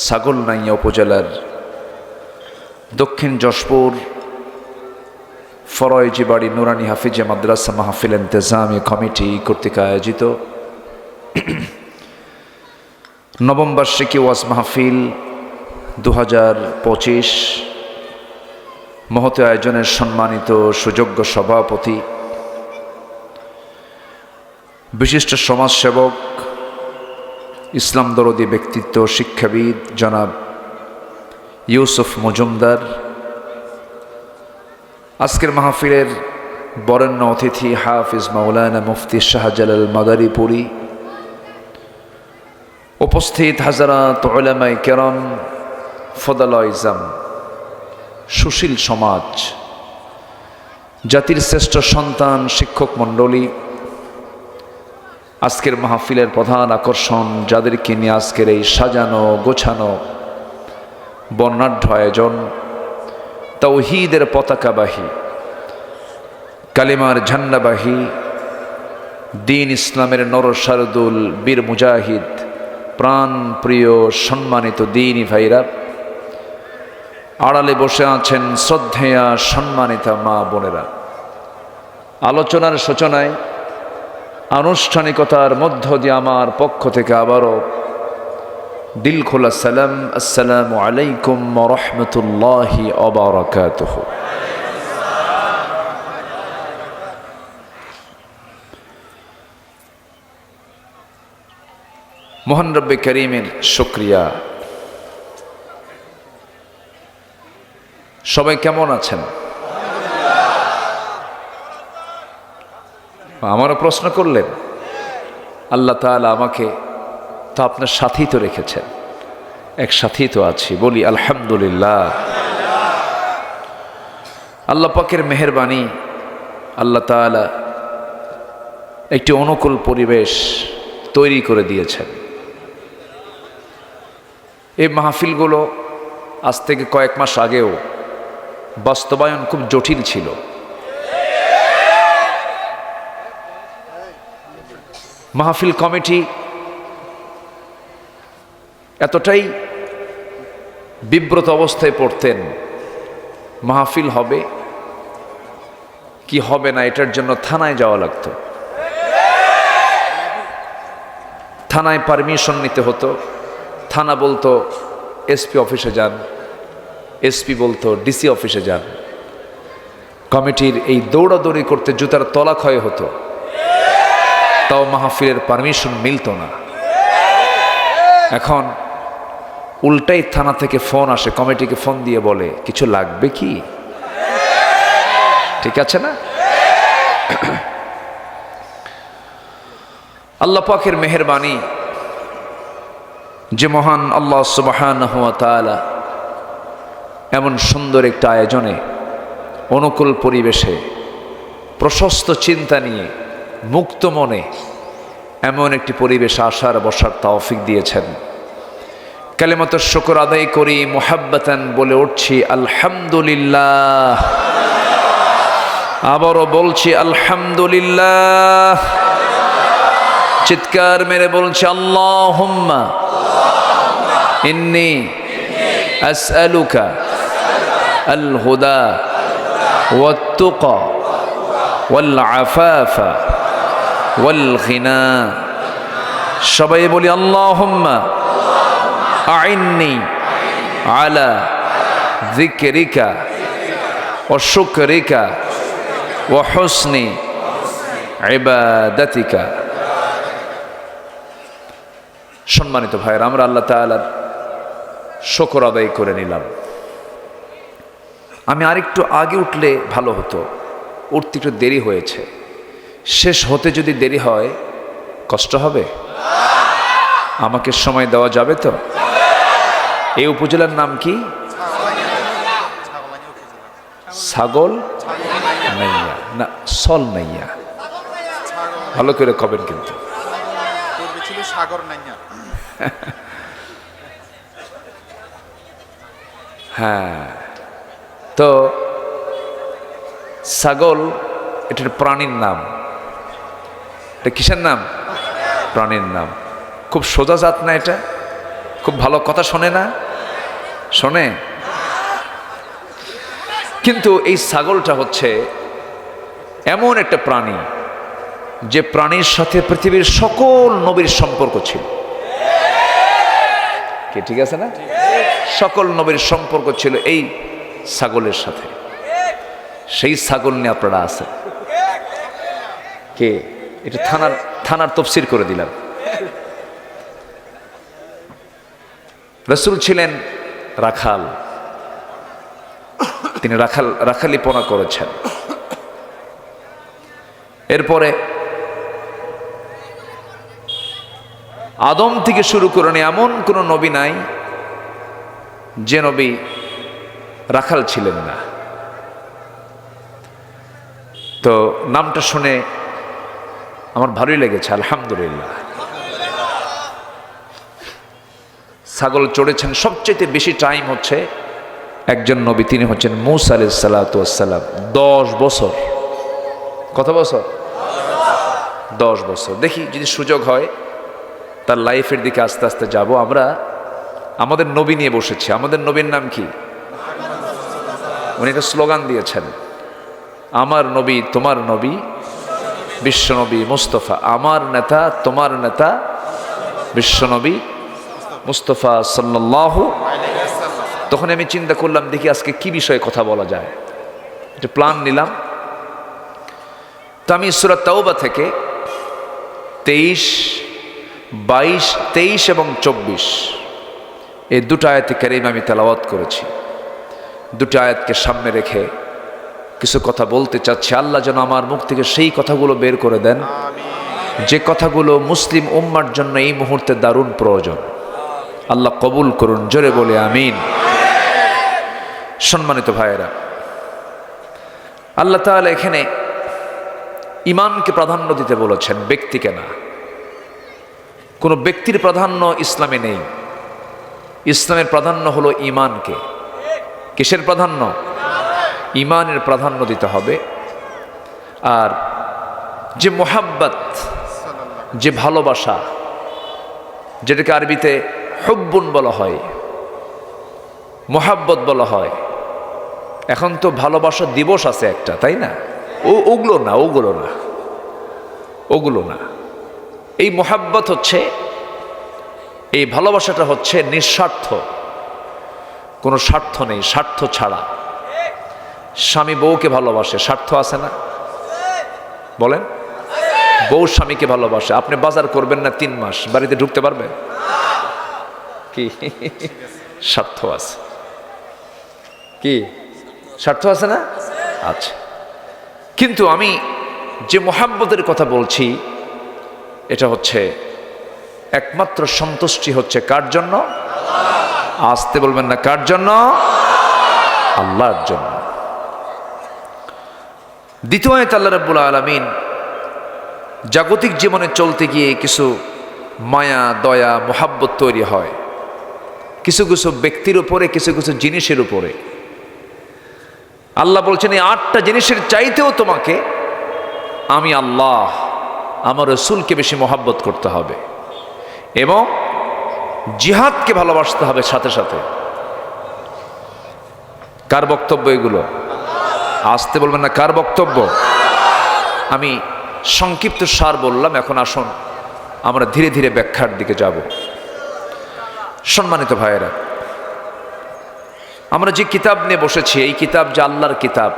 ছাগলনাইয়া উপজেলার দক্ষিণ যশপুর ফরয়েজি বাড়ি নুরানি হাফিজে মাদ্রাসা মাহফিল ইন্তেজামি কমিটি কর্তৃক আয়োজিত নবম বার্ষিকী ওয়াজ মাহফিল 2025 মহৎ আয়োজনের সম্মানিত সুযোগ্য সভাপতি বিশিষ্ট সমাজসেবক ইসলাম দরদী ব্যক্তিত্ব শিক্ষাবিদ জনাব ইউসুফ মজুমদার, আজকের মাহফিলের বরেণ্য অতিথি হাফিজ মাওলানা মুফতি শাহজালাল মাদারীপুরী, উপস্থিত হাজারাত উলামায়ে কেরাম, ফদালায়ে ইজাম, সুশীল সমাজ, জাতির শ্রেষ্ঠ সন্তান, শিক্ষক মণ্ডলী, আজকের মাহফিলের প্রধান আকর্ষণ যাদেরকে নিয়ে আজকের এই সাজানো গোছানো বর্ণাঢ্য আয়োজন, তাওহীদের পতাকাবাহী, কালিমার ঝান্ডাবাহী, দ্বীন ইসলামের নরসারদুল বীর মুজাহিদ, প্রাণ প্রিয় সম্মানিত দ্বীনী ভাইরা, আড়ালে বসে আছেন শ্রদ্ধেয়া সম্মানিতা মা বোনেরা, আলোচনার সূচনায় আনুষ্ঠানিকতার মধ্য দিয়ে আমার পক্ষ থেকে আবারও দিল খোলা সালাম, আসসালামু আলাইকুম ওয়া রাহমাতুল্লাহি ওয়া বারাকাতুহু। মহান রব্বে করিমের শুকরিয়া। সবাই কেমন আছেন? আমারও প্রশ্ন করলেন। আল্লাহ তাআলা আমাকে তো আপনার সাথেই তো রেখেছেন, এক সাথেই তো আছি, বলি আলহামদুলিল্লাহ। আল্লাহ পাকের মেহেরবানি, আল্লাহ তাআলা একটি অনুকূল পরিবেশ তৈরি করে দিয়েছেন। এই মাহফিলগুলো আজ থেকে কয়েক মাস আগেও বাস্তবায়ন খুব জটিল ছিল। মাহফিল কমিটি এতটাই বিব্রত অবস্থায় পড়তেন, মাহফিল হবে কি হবে না এটার জন্য থানায় যাওয়া লাগতো, থানায় পারমিশন নিতে হতো। থানা বলতো এসপি অফিসে যান, এসপি বলতো ডিসি অফিসে যান। কমিটির এই দৌড়াদৌড়ি করতে জুতার তলা ক্ষয় হতো, তাও মাহফিলের পারমিশন মিলত না। এখন উল্টাই থানা থেকে ফোন আসে, কমিটিকে ফোন দিয়ে বলে কিছু লাগবে কি? ঠিক আছে না? আল্লাহ পাকের মেহেরবানি, যে মহান আল্লাহ সুবহানাহু ওয়া তাআলা এমন সুন্দর একটা আয়োজনে, অনুকূল পরিবেশে, প্রশস্ত চিন্তা নিয়ে, মুক্ত মনে এমন একটি পরিবেশে আসার বসার তৌফিক দিয়েছেন। কালিমাতুশ শুকর আদায় করি, মুহাব্বাতান বলে উঠছি আলহামদুলিল্লাহ। আবারও বলছি আলহামদুলিল্লাহ। চিৎকার মেরে বলছি আল্লাহুম্মা ইন্নী আসআলুকা আল হুদা ওয়াত তুকা ওয়াল আফাফা ওয়াল গিনা। সবাই বলি আল্লাহুম্মা আইন্নি আলা যিকরিকা ওয়া শুকরিকা ওয়া হুসনি ইবাদাতিকা। সম্মানিত ভাইরা, আমরা আল্লাহ তাআলার শুকর আদায় করে নিলাম। আমি আরেকটু আগে উঠলে ভালো হতো, উঠতে একটু দেরি হয়েছে। শেষ হতে যদি দেরি হয় কষ্ট হবে? আমাকে সময় দেওয়া যাবে তো? এই উপজেলার নাম কি? ছাগল নাইয়া না সল নাইয়া, ভালো করে কবেন কিন্তু। সাগর নাইয়া। হ্যাঁ, তো ছাগল এটার প্রাণীর নাম। এটা কিসের নাম? প্রাণীর নাম। খুব সোজা জাত না এটা? খুব ভালো কথা শোনে না? শোনে। কিন্তু এই ছাগলটা হচ্ছে এমন একটা প্রাণী যে প্রাণীর সাথে পৃথিবীর সকল নবীর সম্পর্ক ছিল। কি ঠিক আছে না? সকল নবীর সম্পর্ক ছিল এই ছাগলের সাথে। সেই ছাগল নিয়ে আপনারা আছেন কে? এটা থানার তফসির করে দিলাম। রাসূল ছিলেন রাখাল, তিনি রাখালিপনা করেছেন। এরপরে আদম থেকে শুরু করে এমন কোন নবী নাই যে নবী রাখাল ছিলেন না। তো নামটা শুনে আমার ভালোই লেগেছে, আলহামদুলিল্লাহ। ছাগল চড়েছেন, সবচেয়ে বেশি টাইম হচ্ছে একজন নবী, তিনি হচ্ছেন মূসা আলাইহিস সালাতু ওয়াস সালাম। 10 বছর। কত বছর? 10 বছর। দেখি যদি সুযোগ হয় তার লাইফের দিকে আস্তে আস্তে যাব। আমরা আমাদের নবী নিয়ে বসেছি। আমাদের নবীর নাম কি? উনি একটা স্লোগান দিয়েছেন, আমার নবী তোমার নবী বিশ্বনবী মুস্তফা, আমার নেতা তোমার নেতা বিশ্বনবী মুস্তফা সাল্লাল্লাহু। তখন আমি চিন্তা করলাম, দেখি আজকে কি বিষয়ে কথা বলা যায়, একটা প্ল্যান নিলাম। তো আমি সূরা তাওবা থেকে 23, 22, 23 এবং 24 এই দুটো আয়াতে কারিমা আমি তেলাওয়াত করেছি। দুটো আয়াতকে সামনে রেখে কিছু কথা বলতে চাচ্ছি। আল্লাহ যেন আমার মুখ থেকে সেই কথাগুলো বের করে দেন যে কথাগুলো মুসলিম উম্মার জন্য এই মুহূর্তে দারুণ প্রয়োজন। আল্লাহ কবুল করুন, জোরে বলে আমিন। সম্মানিত ভাইয়েরা, আল্লাহ তাআলা এখানে ঈমানকে প্রাধান্য দিতে বলেছেন, ব্যক্তিকে না। কোনো ব্যক্তির প্রাধান্য ইসলামে নেই। ইসলামের প্রাধান্য হলো ঈমানকে। কিসের প্রাধান্য? ঈমানের প্রাধান্য দিতে হবে। আর যে মোহাব্বত, যে ভালোবাসা, যেটাকে আরবিতে হুব্বুন বলা হয়, মোহাব্বত বলা হয়। এখন তো ভালোবাসা দিবস আছে একটা, তাই না? ওগুলো না। এই মোহাব্বত হচ্ছে, এই ভালোবাসাটা হচ্ছে নিঃস্বার্থ, কোনো স্বার্থ নেই, স্বার্থ ছাড়া। স্বামী বউকে ভালোবাসে, স্বার্থ আছে না? বলেন। বউ স্বামীকে ভালোবাসে। আপনি বাজার করবেন না 3 মাস, বাড়িতে ঢুকতে পারবেন কি? স্বার্থ আছে। কি স্বার্থ আছে না? আচ্ছা। কিন্তু আমি যে মোহাব্বতের কথা বলছি, এটা হচ্ছে একমাত্র সন্তুষ্টি হচ্ছে কার জন্য? আসতে বলবেন না, কার জন্য? আল্লাহর জন্য। দ্বিতীয় আয়াতে আল্লাহ রাব্বুল আলামিন জাগতিক জীবনে চলতে গিয়ে কিছু মায়া, দয়া, মোহাব্বত তৈরি হয় কিছু কিছু ব্যক্তির উপরে, কিছু কিছু জিনিসের উপরে। আল্লাহ বলছেন, এই 8টা জিনিসের চাইতেও তোমাকে আমি আল্লাহ, আমার রাসূলকে বেশি মোহাব্বত করতে হবে এবং জিহাদকে ভালোবাসতে হবে সাথে সাথে। কার বক্তব্য এগুলো? আসতে বলবেন না, কার বক্তব্য? আমি সংক্ষিপ্ত সার বললাম, এখন আসুন আমরা ধীরে ধীরে ব্যাখ্যার দিকে যাব। সম্মানিত ভাইয়েরা, আমরা যে কিতাব নিয়ে বসেছি, এই কিতাব যে আল্লাহর কিতাব,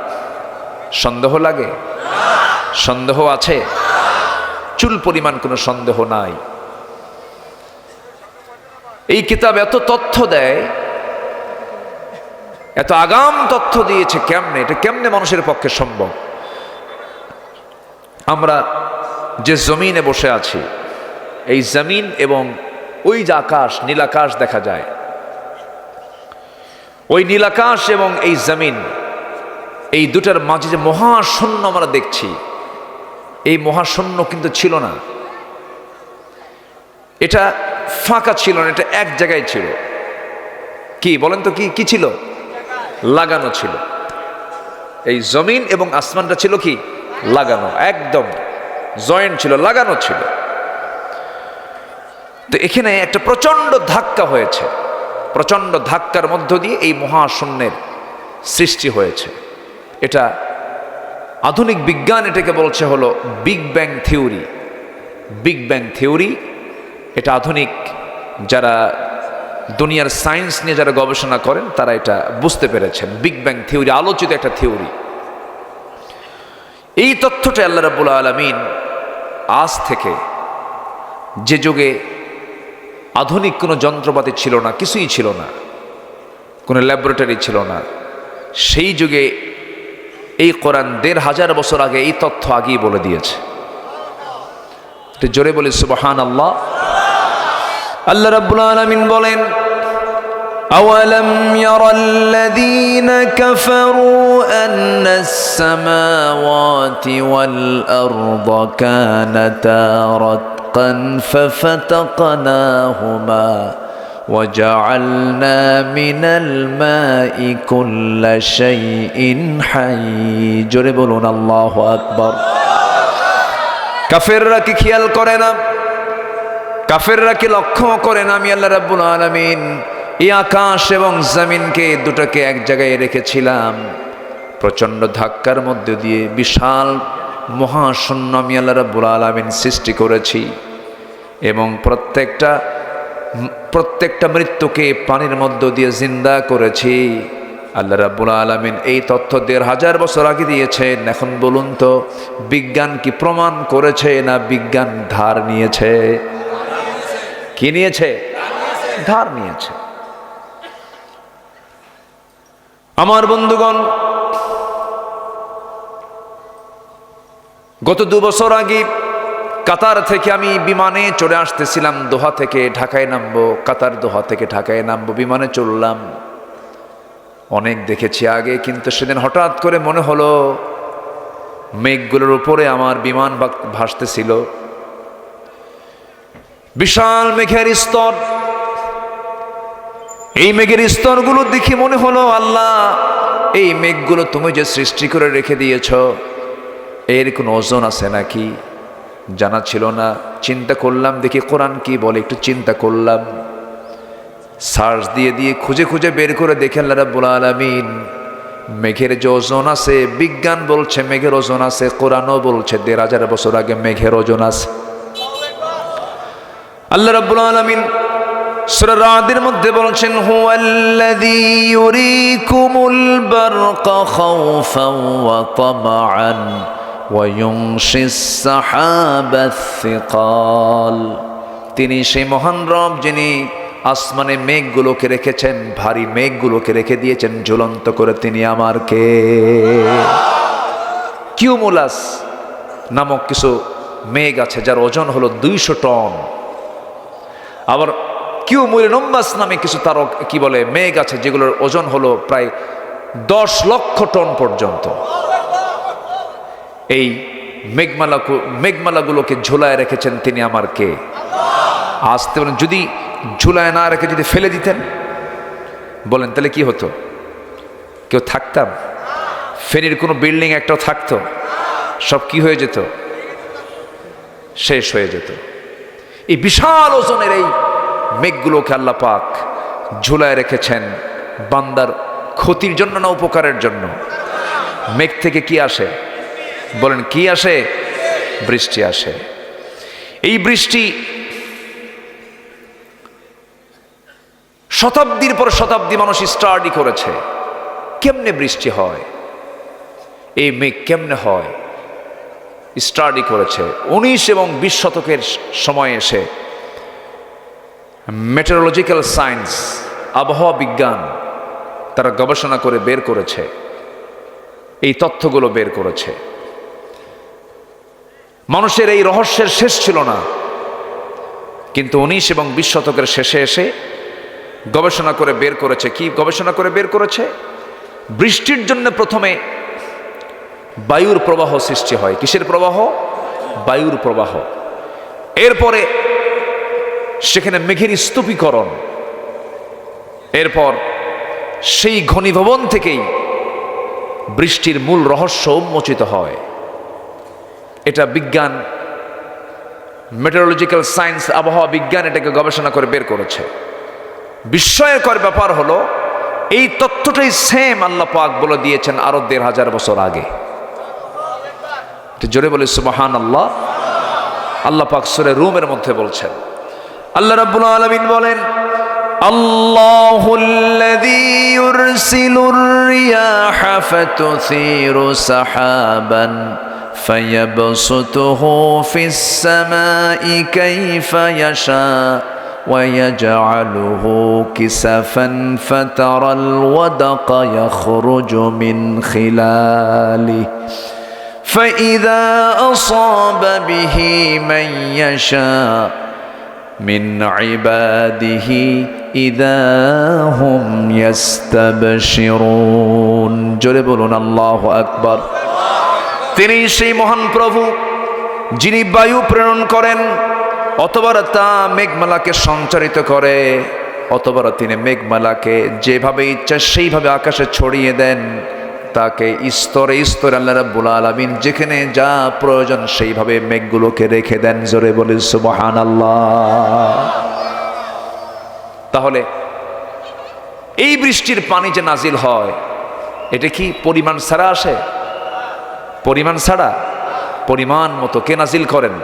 সন্দেহ লাগে? সন্দেহ আছে? চুল পরিমাণ কোনো সন্দেহ নাই। এই কিতাব এত তথ্য দেয়, এত আগাম তথ্য দিয়েছে। কেমনে? এটা কেমনে মানুষের পক্ষে সম্ভব? আমরা যে জমিনে বসে আছি, এই জমিন এবং ওই যে আকাশ, নীলাকাশ দেখা যায়, ওই নীলাকাশ এবং এই জমিন, এই দুটার মাঝে যে মহাশূন্য আমরা দেখছি, এই মহাশূন্য কিন্তু ছিল না। এটা ফাঁকা ছিল না, এটা এক জায়গায় ছিল। কি বলেন তো, কি ছিল? লাগানো ছিল। এই জমিন এবং আসমানটা ছিল কি? লাগানো, একদম জয়েন্ট ছিল, লাগানো ছিল। তো এখানে একটা প্রচন্ড ধাক্কা হয়েছে। প্রচন্ড ধাক্কার মধ্য দিয়ে এই মহাশূন্যের সৃষ্টি হয়েছে। এটা আধুনিক বিজ্ঞান এটাকে বলছে হলো big bang theory. Big bang theory, এটা আধুনিক যারা দুনিয়ার সায়েন্স নিয়ে যারা গবেষণা করেন তারা এটা বুঝতে পেরেছেন। বিগ ব্যাং থিওরি আলোচিত একটা থিওরি। এই তথ্যটা আল্লাহ রাব্বুল আলামিন আজ থেকে, যে যুগে আধুনিক কোনো যন্ত্রপাতি ছিল না, কিছুই ছিল না, কোনো ল্যাবরেটরি ছিল না, সেই যুগে এই কোরআন ১৫০০ বছর আগে এই তথ্য আগেই বলে দিয়েছে। জোরে বলি সুবহানাল্লাহ। আল্লাহ রাব্বুল আলামিন বলেন, أولم ير الذين كفروا أن السماوات والأرض كانتا رتقا ففتقناهما وجعلنا من الماء كل شيء حي জোরে বলুন আল্লাহু আকবার। কাফেররা কি খেয়াল করে না, কাফেররা কি লক্ষ্য করে না আমি আল্লাহ রাব্বুল আলামিন এই আকাশ এবং জমিনকে দুটোকে এক জায়গায় রেখেছিলাম, প্রচণ্ড ধাক্কার মধ্যে দিয়ে বিশাল মহাশূন্য আমি আল্লাহ রাব্বুল আলামিন সৃষ্টি করেছি এবং প্রত্যেকটা মৃত্যুকে পানির মধ্য দিয়ে জিন্দা করেছি। আল্লাহ রাব্বুল আলামিন এই তথ্য ১৫০০ বছর আগে দিয়েছেন। এখন বলুন তো বিজ্ঞান কি প্রমাণ করেছে না বিজ্ঞান ধার নিয়েছে? কি নিয়েছে? ধার নিয়েছে। আমার বন্ধুগণ, গত ২ বছর আগে কাতার থেকে আমি বিমানে চড়ে আসতেছিলাম, দোহা থেকে ঢাকায় নামবো, কাতার দোহা থেকে ঢাকায় নামবো, বিমানে চললাম। অনেক দেখেছি আগে, কিন্তু সেদিন হঠাৎ করে মনে হলো মেঘগুলোর উপরে আমার বিমান ভাসতেছিল, বিশাল মেঘের স্তর। এই মেঘের স্তরগুলো দেখে মনে হলো আল্লাহ, এই মেঘগুলো তুমি যে সৃষ্টি করে রেখে দিয়েছ, এর কোনো ওজন আছে নাকি? জানা ছিল না। চিন্তা করলাম, দেখি কোরআন কি বলে, একটু চিন্তা করলাম, সার্চ দিয়ে খুঁজে খুঁজে বের করে দেখে আল্লাহ রাব্বুল আলামিন মেঘের যে ওজন আছে, বিজ্ঞান বলছে মেঘের ওজন আছে, কোরআনও বলছে ১৫০০ বছর আগে মেঘের ওজন আছে। আল্লাহ রাব্বুল আলামিন সূরা রাদের মধ্যে বলছেন, হুয়াল্লাযী ইউরীকুমুল বারকা খাওফান ওয়া তামাআন ওয়া ইউনশিস সাহাবাস সিকাল। তিনি সেই মহান রব যিনি আসমানে মেঘগুলোকে রেখেছেন, ভারী মেঘগুলোকে রেখে দিয়েছেন ঝুলন্ত করে। তিনি আমার কে? কিউমুলাস নামক কিছু মেঘ আছে যার ওজন হলো ২০০ টন। আবার কিউমুলিনাম্বাস নামে কিছু তার কি বলে মেঘ আছে যেগুলোর ওজন হলো প্রায় ১০ লক্ষ টন পর্যন্ত। এই মেঘমালাগুলোকে ঝুলায় রেখেছেন তিনি আমার কে? আসতে বলেন, যদি ঝুলায় না রেখে যদি ফেলে দিতেন, বলেন তাহলে কি হতো? কেউ থাকতাম? ফেনীর কোনো বিল্ডিং একটাও থাকতো? সব কি হয়ে যেত? শেষ হয়ে যেত। এই বিশাল ওজনের এই মেঘগুলোকে আল্লাহ পাক ঝুলায় রেখেছেন বান্দার ক্ষতির জন্য না উপকারের জন্য? মেঘ থেকে কি আসে? বলেন কি আসে? বৃষ্টি আসে। এই বৃষ্টি শতাব্দীর পর শতাব্দী মানুষ স্টাডি করেছে, কেমনে বৃষ্টি হয়, এই মেঘ কেমনে হয়, স্টাডি করেছে। ১৯ এবং ২০ শতকের সময় এসে মেটেরোলজিক্যাল সায়েন্স, আবহাওয়া বিজ্ঞান, তারা গবেষণা করে বের করেছে, এই তথ্যগুলো বের করেছে। মানুষের এই রহস্যের শেষ ছিল না, কিন্তু ১৯ এবং ২০ শতকের শেষে এসে গবেষণা করে বের করেছে। কি গবেষণা করে বের করেছে? বৃষ্টির জন্য প্রথমে বায়ুর প্রবাহ সৃষ্টি হয়। কিসের প্রবাহ? বায়ুর প্রবাহ। এরপরে সেখানে মেঘের স্তূপীকরণ, এরপর সেই ঘনীভবন থেকেই বৃষ্টির মূল রহস্য উন্মোচিত হয়। এটা বিজ্ঞান, মেটেরোলজিক্যাল সায়েন্স, আবহাওয়া বিজ্ঞান এটাকে গবেষণা করে বের করেছে। বিস্ময়কর ব্যাপার হলো এই তথ্যটাই সেম আল্লাহ পাক বলে দিয়েছেন আরো ১৫০০ বছর আগে। জোরে বলে সুবহানাল্লাহ। আল্লাহ পাক সূরা রুমের মধ্যে বলছেন, আল্লাহ রাব্বুল আলামিন বলেন, আল্লাহুল্লাযী ইউরসিলুর রিয়াহা ফাতুসিরু সাহাবান ফায়াবসুতুহু ফিস সামাই কাইফা ইয়াশা ويجعله كسفا فترى الودق يخرج من خلاله فإذا أصاب به من يشاء من عباده إذا هم يستبشرون জোরে বলুন আল্লাহু আকবার। তিনি সেই মহান প্রভু যিনি বায়ু প্রেরণ করেন, অথবা তা মেঘমালাকে সঞ্চারিত করে, অতবার তিনি মেঘমালাকে যেভাবে ইচ্ছা সেইভাবে আকাশে ছড়িয়ে দেন, তাকে স্তরে স্তরে আল্লাহ রাব্বুল আলামিন যেখানে যা প্রয়োজন সেইভাবে মেঘগুলোকে রেখে দেন। জোরে বলি সুবহানাল্লাহ। তাহলে এই বৃষ্টির পানি যে নাজিল হয়, এটা কি পরিমাণ ছাড়া আসে? পরিমাণ ছাড়া, পরিমাণ মতো কে নাজিল করেন?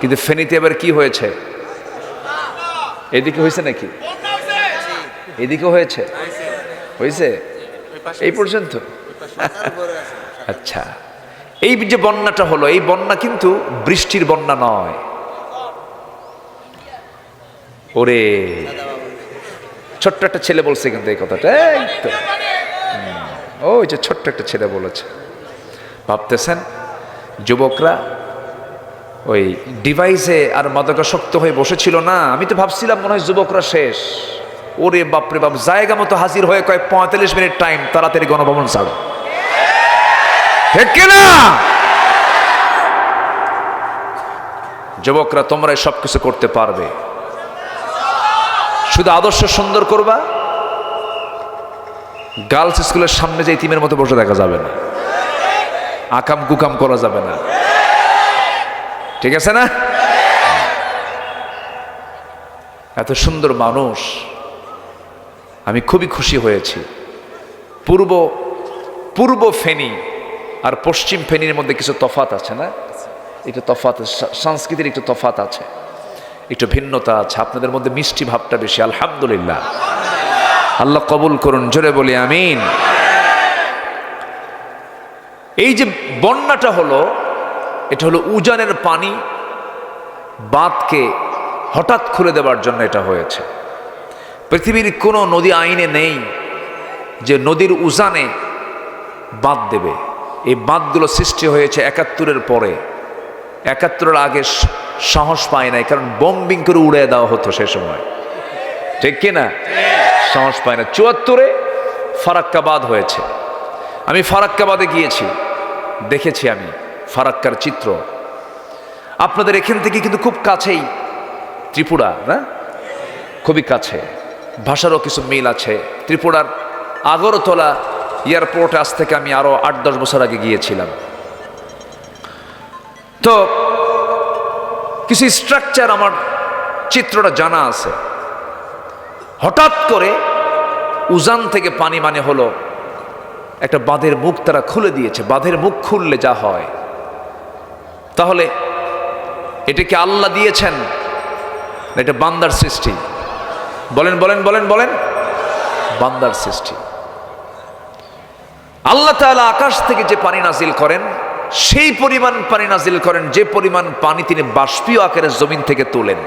কিন্তু ফেনীতে এবার কি হয়েছে? এদিকে হয়েছে নাকি? এদিকে হয়েছে? হয়েছে এই পর্যন্ত? আচ্ছা, এই যে বন্যাটা হলো, এই বন্যা কিন্তু বৃষ্টির বন্যা নয়। ওরে ছোট্ট একটা ছেলে বলছে কিন্তু এই কথাটা, এই তো ওই যে ছোট্ট একটা ছেলে বলেছে। ভাবতেছেন যুবকরা ওই ডিভাইসে আর মাদকাসক্ত হয়ে বসেছিল না? আমি তো ভাবছিলাম মনে হয় যুবকরা শেষ। ওরে বাপরে বাপ, জায়গা মতো হাজির হয়ে কয় 45 মিনিট টাইম, তাড়াতাড়ি গণভবন ছাড়ো। ঠিক কিনা? যুবকরা তোমরা সবকিছু করতে পারবে, শুধু আদর্শ সুন্দর করবা। গার্লস স্কুলের সামনে যে ইতিমের মতো বসে দেখা যাবে না, আকাম কুকাম করা যাবে না, ঠিক আছে না? এত সুন্দর মানুষ, আমি খুবই খুশি হয়েছি। পূর্ব ফেনী আর পশ্চিম ফেনীর মধ্যে কিছু তফাত আছে না? একটু তফাত, সংস্কৃতির একটু তফাত আছে, একটু ভিন্নতা আছে। আপনাদের মধ্যে মিষ্টি ভাবটা বেশি, আলহামদুলিল্লাহ। আল্লাহ কবুল করুন, জোরে বলি আমিন। এই যে বন্যাটা হলো, এটা হলো উজানের পানি বাঁধকে হঠাৎ খুলে দেওয়ার জন্য এটা হয়েছে। পৃথিবীর কোনো নদী আইনে নেই যে নদীর উজানে বাঁধ দেবে। এই বাঁধগুলো সৃষ্টি হয়েছে 71-এর পরে। 71-এর আগে সাহস পায় নাই, কারণ বোম্বিং করে উড়ে দেওয়া হতো সে সময়, ঠিক কিনা? সাহস পায় না। 74-এ ফারাক্কা বাঁধ হয়েছে। আমি ফারাক্কা বাঁধে গিয়েছি, দেখেছি আমি ফারাক্কার চিত্র। আপনাদের এখান থেকে কিন্তু খুব কাছেই ত্রিপুরা, না? খুবই কাছে, ভাষারও কিছু মিল আছে। ত্রিপুরার আগরতলা এয়ারপোর্টে আজ থেকে আমি আরো 8-10 বছর আগে গিয়েছিলাম। তো কিছু স্ট্রাকচার আমার চিত্রটা জানা আছে। হঠাৎ করে উজান থেকে পানি মানে হলো একটা বাঁধের মুখ তারা খুলে দিয়েছে। বাঁধের মুখ খুললে যা হয়, তাহলে এটা কি আল্লাহ দিয়েছেন না এটা বান্দার সৃষ্টি? বলেন বলেন বলেন বলেন। বান্দার সৃষ্টি। আল্লাহ তাআলা আকাশ থেকে যে পানি নাজিল করেন, সেই পরিমাণ পানি নাজিল করেন যে পরিমাণ পানি তিনি বাষ্পীয় আকারে জমিন থেকে তোলেন।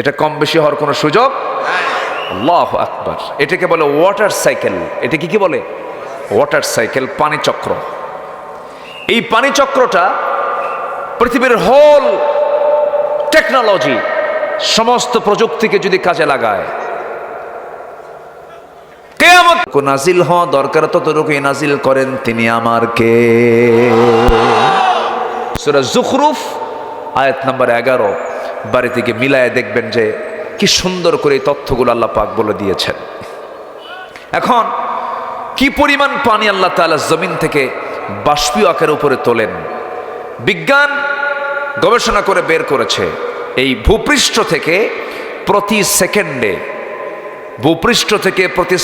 এটা কম বেশি হওয়ার কোনো সুযোগ? আল্লাহু আকবার। এটাকে বলে ওয়াটার সাইকেল। এটা কি বলে? ওয়াটার সাইকেল, পানি চক্র। এই পানি চক্রটা পৃথিবীর হোল টেকনোলজি, সমস্ত প্রযুক্তিকে যদি কাজে লাগায়, কিয়ামত নাজিল হওয়া দরকার ততটুকুই নাজিল করেন তিনি আমার কে। সূরা যুখরুফ আয়াত নাম্বার 11 বাড়ি থেকে মিলায় দেখবেন যে কি সুন্দর করে এই তথ্যগুলো আল্লাহ পাক বলে দিয়েছেন। এখন কি পরিমাণ পানি আল্লাহ তাআলা জমিন থেকে বাষ্পীয় আকারের উপরে তোলেন, বিজ্ঞান গবেষণা করে বের করেছে। এই ভূপৃষ্ঠ থেকে প্রতি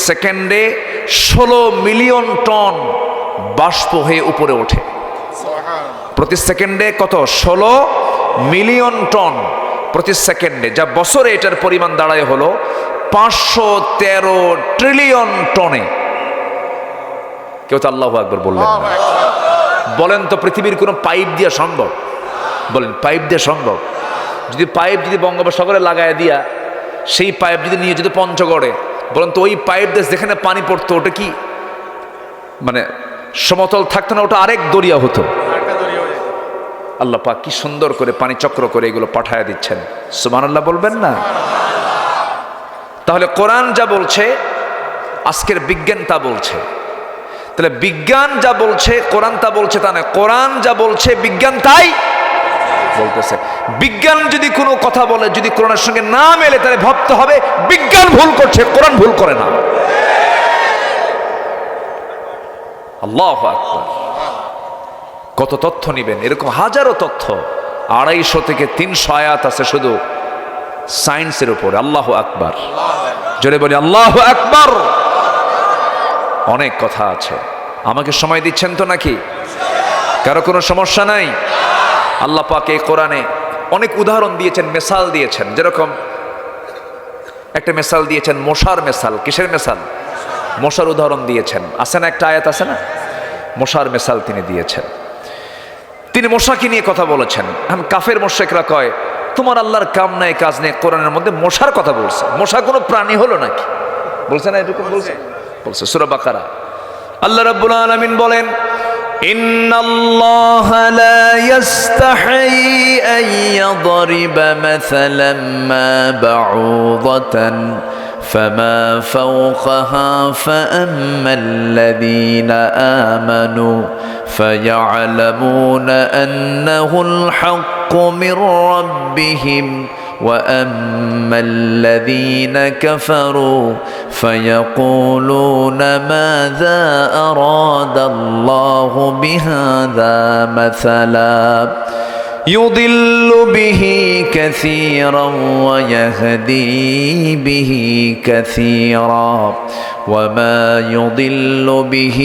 সেকেন্ডে 16 মিলিয়ন টন বাষ্প হয়ে উপরে ওঠে। প্রতি সেকেন্ডে কত? 16 মিলিয়ন টন প্রতি সেকেন্ডে, যা বছরে এটার পরিমাণ দাঁড়ায় হলো 513 ট্রিলিয়ন টনে। কেউ তো আল্লাহু আকবার বললেন না। বলেন তো পৃথিবীর কোনো পাইপ দিয়া সম্ভব? বলেন পাইপ দিয়ে সম্ভব? যদি পাইপ যদি বঙ্গোপসাগরে লাগায় দিয়া সেই পাইপ যদি নিয়ে যেত পঞ্চগড়ে, বলেন তো ওই পাইপ দিয়ে যেখানে পানি পড়তো ওটা কি মানে সমতল থাকতো না? ওটা আরেক দরিয়া হতো। আল্লাহ পাক কি সুন্দর করে পানি চক্র করে এগুলো পাঠায় দিচ্ছেন। সুবহানাল্লাহ বলবেন না? তাহলে কোরআন যা বলছে, আজকের বিজ্ঞান তা বলছে। তাহলে বিজ্ঞান যা বলছে কোরআন তা বলছে তা না, কোরআন যা বলছে বিজ্ঞান তাই বলতেছে বিজ্ঞান যদি কোনো কথা বলে, যদি কোরআনের সঙ্গে না মেলে, তাহলে ভাবতে হবে বিজ্ঞান ভুল করছে, কোরআন ভুল করে না। আল্লাহু আকবার। কত তথ্য নিবেন, এরকম হাজারো তথ্য, 250 থেকে 300 আয়াত আছে শুধু সায়েন্সের উপরে। আল্লাহু আকবার, জোরে বলি আল্লাহু আকবার। অনেক কথা আছে। আমাকে সময় দিচ্ছেন তো নাকি? কারো কোনো সমস্যা নাই? আল্লাহ পাক এই কোরআনে অনেক উদাহরণ দিয়েছেন, মেসাল দিয়েছেন। যেরকম একটা মেসাল দিয়েছেন, মশার মেসাল। কিসের মেসাল? মশার উদাহরণ দিয়েছেন। আছে না একটা আয়াত আছে না, মশার মেসাল তিনি দিয়েছেন। তিনি মশাকে নিয়ে কথা বলেছেন। এখন কাফের মুশরিকরা কয় তোমার আল্লাহর কাম নাই কাজ নেই, কোরআনের মধ্যে মশার কথা বলছে। মশা কোনো প্রাণী হলো নাকি? বলছে না এরকম? বলছে সূরা বাকারা। আল্লাহ রাব্বুল আলামিন বলেন ইন্নাল্লাহা লা ইস্তাহি আন ইয়াদরিবা মাসালাম মা বাউদাতান ফামা ফাওকাহা ফাআম্মাল্লাযীনা আমানু ফায়া'লামুনা আন্নাহুল হাক্কু মির রাব্বিহিম وأما الذين كفروا فيقولون ماذا أراد الله بهذا مثلا يضل به كثيرا ويهدي به كثيرا وما يضل به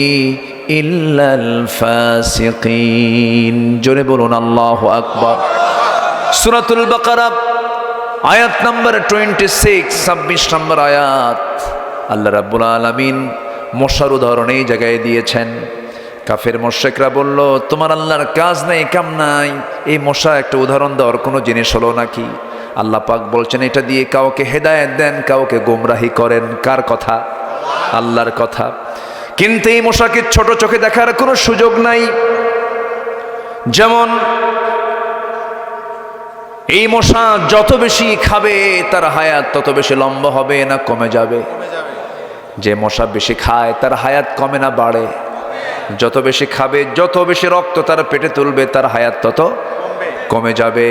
إلا الفاسقين جنبون الله أكبر سورة البقرة আয়াত নাম্বার 26, 26 নম্বর আয়াত। আল্লাহ রাব্বুল আলামিন মশার উদাহরণ এই জায়গায় দিয়েছেন। কাফের মুশরিকরা বলল তোমার আল্লাহর কাজ নাই কাম নাই, এই মশা একটা উদাহরণ দেওয়ার কোনো জিনিস হলো নাকি? আল্লাহ পাক বলছেন এটা দিয়ে কাউকে হেদায়েত দেন, কাউকে গোমরাহি করেন। কার কথা? আল্লাহর কথা। কিন্তু এই মশাকে ছোট চোখে দেখার কোনো সুযোগ নাই। যেমন এই মশা যত বেশি খাবে তার হায়াত তত বেশি লম্বা হবে না কমে যাবে? যে মশা বেশি খায় তার হায়াত কমে না বাড়ে? যত বেশি খাবে, যত বেশি রক্ত তার পেটে তুলবে, তার হায়াত তত কমে যাবে।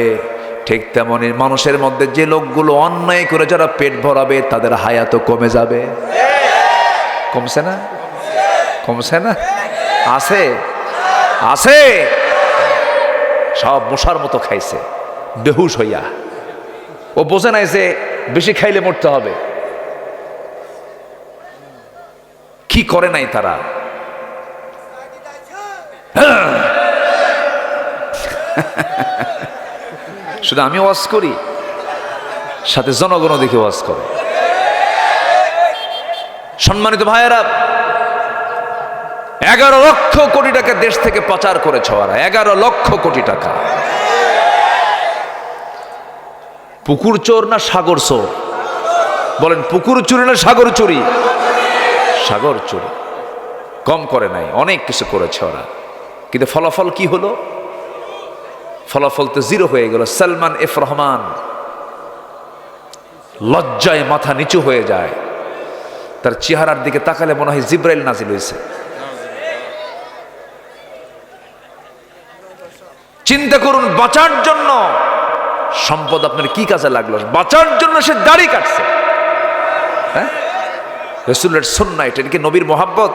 ঠিক তেমনি মানুষের মধ্যে যে লোকগুলো অন্যায় করে যারা পেট ভরাবে তাদের হায়াতও কমে যাবে। কমছে না? কমছে না? আছে আছে, সব মশার মতো খাইছে বেহুশ হইয়া। ও বোঝে নাই যে বেশি খাইলে মরতে হবে। কি করে নাই তারা? শুধু আমি ওয়াজ করি, সাথে জনগণও দেখে ওয়াজ করে। সম্মানিত ভাইয়েরা, 11 লক্ষ কোটি টাকা দেশ থেকে পাচার করেছে ওরা। 11 লক্ষ কোটি টাকা। পুকুর চোর না সাগর চোর? বলেন পুকুর চুরি না সাগর চুরি? সাগর চুরি। কম করে নাই, অনেক কিছু করেছে ওরা। কিন্তু ফলাফল কি হলো? ফলাফল তো জিরো হয়ে গেল। সালমান এফ রহমান লজ্জায় মাথা নিচু হয়ে যায়। তার চেহারার দিকে তাকালে মনে হয় জিব্রাইল নাজিল হয়েছে। চিন্তা করুন, বাঁচার জন্য সম্পদ আপনার কি কাজে লাগলো? বাঁচার জন্য সে দাড়ি কাটছে। হ্যাঁ, রাসূলের সুন্নাহ এটা কি নবীর মোহাব্বত?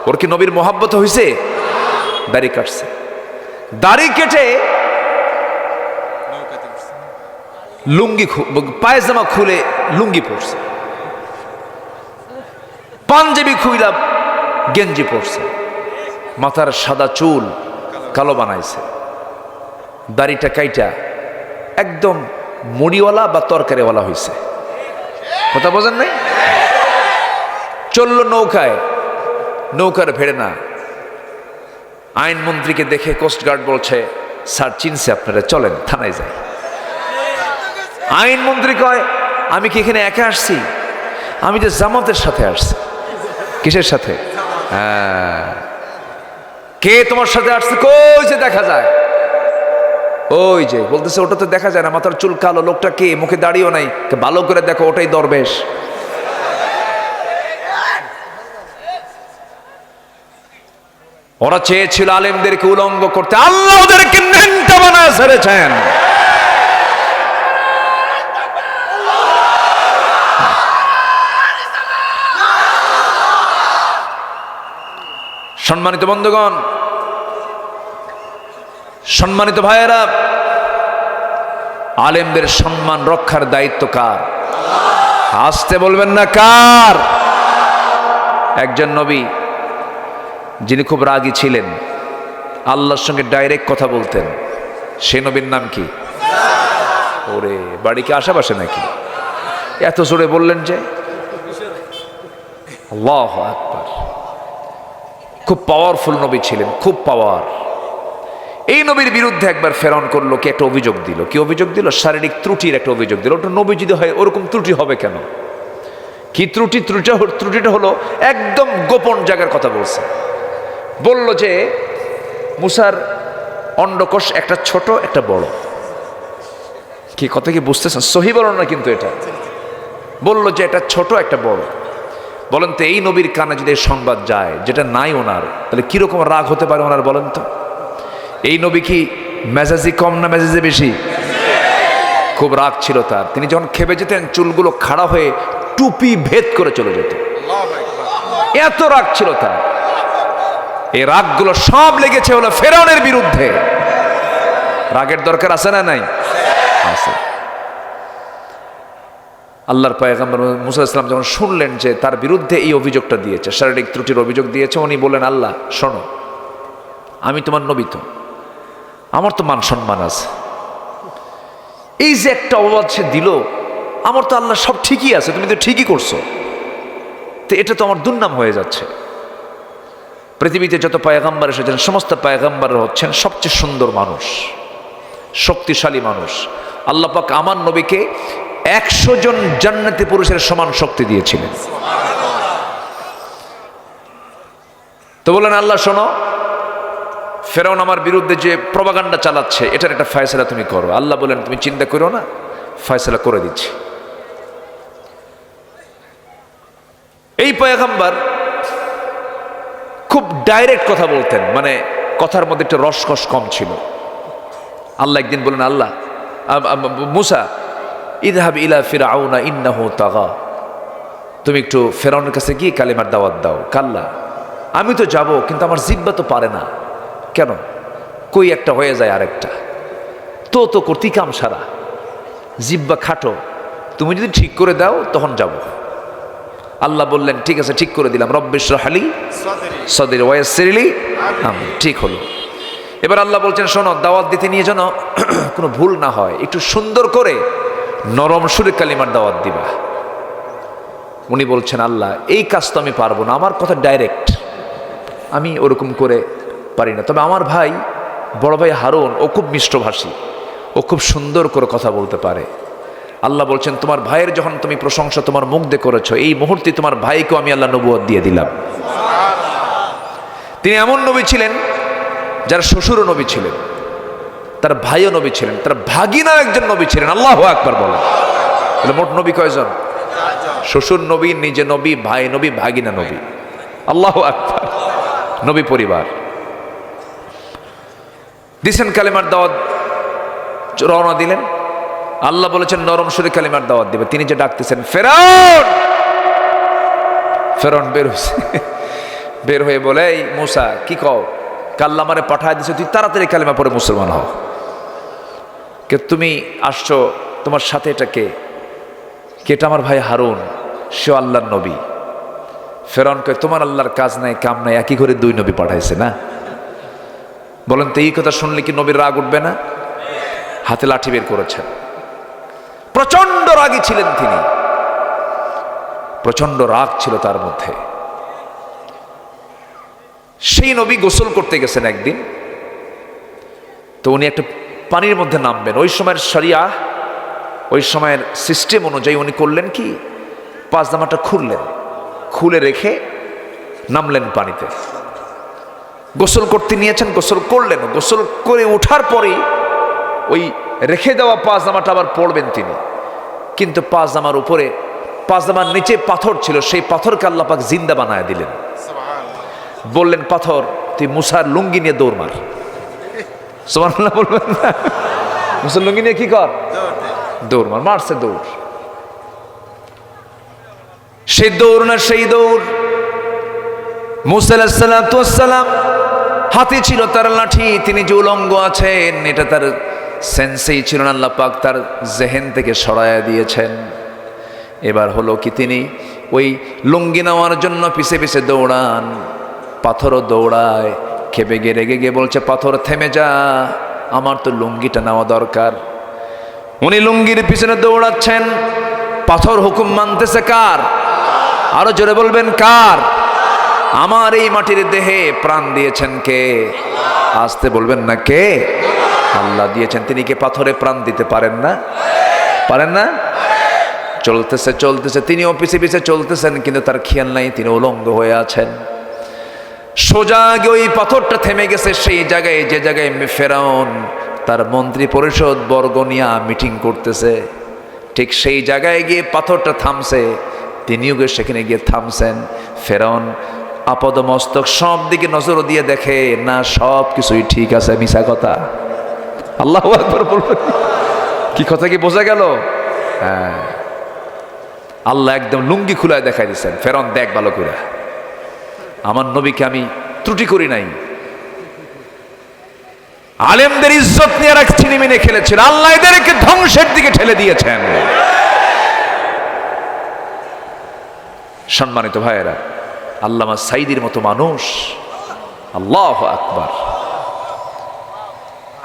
ওর কি নবীর মোহাব্বত হয়েছে? দাড়ি কাটছে। দাড়ি কেটে লুঙ্গি, পায়জামা খুলে লুঙ্গি পরছে, পাঞ্জাবি খুইলা গেঞ্জি পরছে, মাথার সাদা চুল কালো বানাইছে, দাড়িটা কাইটা একদম মুড়িওয়ালা বা তরকারিওয়ালা হয়েছে। কথা বোঝেন নাই? চললো নৌকায়, নৌকার ভেড়ে না। আইনমন্ত্রীকে দেখে কোস্টগার্ড বলছে স্যার চিনছে আপনারা, চলেন থানায় যাই। আইনমন্ত্রী কয় আমি কি এখানে একা আসছি? আমি যে জামাতের সাথে আসছি। কিসের সাথে? হ্যাঁ, কে তোমার সাথে আসছে? কই যে দেখা যায়, ওই যে বলতেছে ওটা তো দেখা যায় না, মাথার চুল কালো। লোকটা কে? মুখে দাড়িও নাই, ভালো করে দেখো, ওটাই দরবেশ। ওরা চেয়েছিল আলেমদেরকে উলঙ্গ করতে, আল্লাহ ওদেরকে ন্যাংটা বানায় ছেড়েছেন। সম্মানিত বন্ধুগণ, সম্মানিত ভাইয়েরা, আলেমদের সম্মান রক্ষার দায়িত্ব কার? আসতে বলবেন না কার? একজন নবী যিনি খুব রাগী ছিলেন, আল্লাহর সঙ্গে ডাইরেক্ট কথা বলতেন, সে নবীর নাম কি? ওরে বাড়ি কি আশেপাশে নাকি? এত জোরে বললেন যে? আল্লাহু আকবার। খুব পাওয়ারফুল নবী ছিলেন, খুব পাওয়ার। এই নবীর বিরুদ্ধে একবার ফেরাউন করলো কি, একটা অভিযোগ দিল। কি অভিযোগ দিল? শারীরিক ত্রুটির একটা অভিযোগ দিল। ওটা নবী যদি হয় ওরকম ত্রুটি হবে কেন? কি ত্রুটি? ত্রুটিটা হলো একদম গোপন জায়গার কথা বলছে। বলল যে মুসার অন্ডকোষ একটা ছোট একটা বড়। কি কথা কি বুঝতেছেন? সহি বলো না কিন্তু এটা বলল যে এটা ছোট একটা বড়। বলেন তো এই নবীর কানে যদি এই সংবাদ যায় যেটা নাই ওনার, তাহলে কিরকম রাগ হতে পারে ওনার? বলেন তো। এই নবী কি মেজাজি কম না মেজাজি বেশি? খুব রাগ ছিল তার। তিনি যখন খেপে যেতেন চুলগুলো খাড়া হয়ে টুপি ভেদ করে চলে যেত, এত রাগ ছিল তার। এই রাগগুলো সব লেগেছে হলো ফেরাউনের বিরুদ্ধে। রাগের দরকার আছে না নাই? আছে। আল্লাহর পয়গম্বর মুসা ইসলাম যখন শুনলেন যে তার বিরুদ্ধে এই অভিযোগটা দিয়েছে, শারীরিক ত্রুটির অভিযোগ দিয়েছে, উনি বললেন, আল্লাহ শোনো, আমি তোমার নবী, তো আমার তো মান সম্মান আছে। এই যে একটা অবাদ সে দিল, আমার তো আল্লাহ সব ঠিকই আছে, তুমি তো ঠিকই করছো, তো এটা তো আমার দুর্নাম হয়ে যাচ্ছে। পৃথিবীতে যত পয়গম্বর এসেছেন সমস্ত পয়গম্বর হচ্ছেন সবচেয়ে সুন্দর মানুষ, শক্তিশালী মানুষ। আল্লাহ পাক আমার নবীকে 100 জন জান্নাতি পুরুষের সমান শক্তি দিয়েছিলেন। তো বললেন, আল্লাহ শোনো, ফেরাউন আমার বিরুদ্ধে যে প্রপাগান্ডা চালাচ্ছে এটার একটা ফয়সালা তুমি করো। আল্লাহ বলেন, তুমি চিন্তা করো না, ফয়সালা করে দিচ্ছি। এই পয়গম্বর খুব ডাইরেক্ট কথা বলতেন, মানে কথার মধ্যে একটা রসকস কম ছিল। আল্লাহ একদিন বলেন, আল্লাহ মুসা ইযহাব ইলা ফিরআউনা ইন্নাহু তাগা, তুমি একটু ফেরাউনের কাছে গিয়ে কালিমার দাওয়াত দাও। কাল্লা, আমি তো যাব, কিন্তু আমার জিহ্বা তো পারে না। কেন? কই একটা হয়ে যায় আরেকটা, তো করতি কাম সারা, জিহ্বা খাটো, তুমি যদি ঠিক করে দাও তখন যাব। আল্লাহ বললেন, ঠিক আছে, ঠিক করে দিলাম। রব্বিশরাহ লি সাদরি ওয়া ইয়াসসির লি আমরি। ঠিক হলো। এবার আল্লাহ বলছেন, শোনো, দাওয়াত দিতে নিয়ে যেন কোনো ভুল না হয়, একটু সুন্দর করে নরম সুরে কালিমার দাওয়াত দিবা। উনি বলছেন, আল্লাহ এই কাজ তো আমি পারবো না, আমার কথা ডাইরেক্ট, আমি ওরকম করে পারি না। তবে আমার ভাই, বড় ভাই হারুন, ও খুব মিষ্টভাষী, ও খুব সুন্দর করে কথা বলতে পারে। আল্লাহ বলছেন, তোমার ভাইয়ের যখন তুমি প্রশংসা তোমার মুখ দিয়ে করেছো, এই মুহূর্তে তোমার ভাইকেও আমি আল্লাহ নবুয়ত দিয়ে দিলাম। তিনি এমন নবী ছিলেন যার শ্বশুরও নবী ছিলেন, তার ভাইও নবী ছিলেন, তার ভাগিনাও একজন নবী ছিলেন। আল্লাহু আকবার বলেন। তাহলে মোট নবী কয়জন? শ্বশুর নবী, নিজে নবী, ভাই নবী, ভাগিনা নবী। আল্লাহু আকবার। নবী পরিবার দিছেন, কালিমার দাওয়াত রওনা দিলেন। আল্লাহ বলেছেন নরম সুরে কালিমার দাওয়াত দিবে। তিনি যে ডাকতেছেন, ফেরাউন, ফেরাউন বের হয়েছে, বের হয়ে বলে, এই মুসা কি কও? আল্লাহ আমারে পাঠায় দিছে, তুই তাড়াতাড়ি কালিমা পড়ে মুসলমান হও। কে তুমি আসছো, তোমার সাথে এটা কে? এটা আমার ভাই হারুন, সে আল্লাহর নবী। ফেরাউন কয়, তোমার আল্লাহর কাজ নাই কাম নাই, একই ঘরে দুই নবী পাঠাইছে না? বলেন তো এই কথা শুনলে কি নবীর রাগ উঠবে না? হাতে লাঠি বের করেছেন। প্রচন্ড রাগী ছিলেন তিনি, প্রচন্ড রাগ ছিল তার মধ্যে। সেই নবী গোসল করতে গেছেন একদিন, তো উনি একটা পানির মধ্যে নামবেন। ওই সময়ের শরিয়া, ওই সময়ের সিস্টেম অনুযায়ী উনি করলেন কি, পায়জামাটা খুললেন, খুলে রেখে নামলেন পানিতে। গোসল করতে নিয়েছেন, গোসল করলেন। গোসল করে ওঠার পরেই ওই রেখে দেওয়া পায়জামাটা আবার পড়বেন তিনি। কিন্তু পায়জামার উপরে, পায়জামার নিচে পাথর ছিল, সেই পাথরকে আল্লাহ পাক জিন্দা বানায় দিলেন। বললেন, পাথর তুই মুসার লুঙ্গি নিয়ে দৌড় মার। সুবহানাল্লাহ বলবেন না? মুসার লুঙ্গি নিয়ে কি কর? দৌড় মার। মারছে দৌড়। সেই দৌড় না সেই দৌড়। মুসা আলাইহিস সালাতু ওয়াস সালাম হাতে ছিল তার লাঠি, তিনি যে উলঙ্গ আছেন এটা তার সেন্সেই ছিল না, আল্লাহ পাক তার জেহেন থেকে সরায়া দিয়েছেন। এবার হলো কি, তিনি ওই লুঙ্গি নেওয়ার জন্য পিছে পিছে দৌড়ান, পাথরও দৌড়ায়, খেপে গিয়ে রেগে গিয়ে বলছে পাথর থেমে যা, আমার তো লুঙ্গিটা নেওয়া দরকার। উনি লুঙ্গির পিছনে দৌড়াচ্ছেন, পাথর হুকুম মানতেছে কার? আরো জোরে বলবেন কার? আমার এই মাটির দেহে প্রাণ দিয়েছেন কে? আসতে বলবেন না কে? আল্লাহ দিয়েছেন। তিনি কি পাথরে প্রাণ দিতে পারেন না? পারেন না? চলতেছে চলতেছে, তিনিও পিছে পিছে চলতেছেন, কিন্তু তার খেয়াল নাই তিনি উলঙ্গ হয়ে আছেন। সোজা গিয়ে ওই পাথরটা থেমে গেছে সেই জায়গায়, যে জায়গায় ফেরাউন তার মন্ত্রী পরিষদ বর্গ নিয়ে মিটিং করতেছে, ঠিক সেই জায়গায় গিয়ে পাথরটা থামছে। তিনিও গিয়ে সেখানে গিয়ে থামছেন। ফেরাউন আপদ মস্তক সব দিকে নজর দিয়ে দেখে না, সব কিছুই ঠিক আছে, মিছা কথা। আল্লাহু আকবার বলবেন। কি কথা কি বোঝা গেল? হ্যাঁ, আল্লাহ একদম লুঙ্গি খুলায় দেখাই দিচ্ছেন, ফেরাউন দেখ ভালো করে, আমার নবীকে আমি ত্রুটি করি নাই। আলেমদের ইজ্জত নিয়ে এক ছিনিমিনে খেলেছিল, আল্লাহ এদেরকে ধ্বংসের দিকে ঠেলে দিয়েছেন। সম্মানিত ভাইয়েরা, আল্লামা সাইদির মতো মানুষ, আল্লাহু আকবার,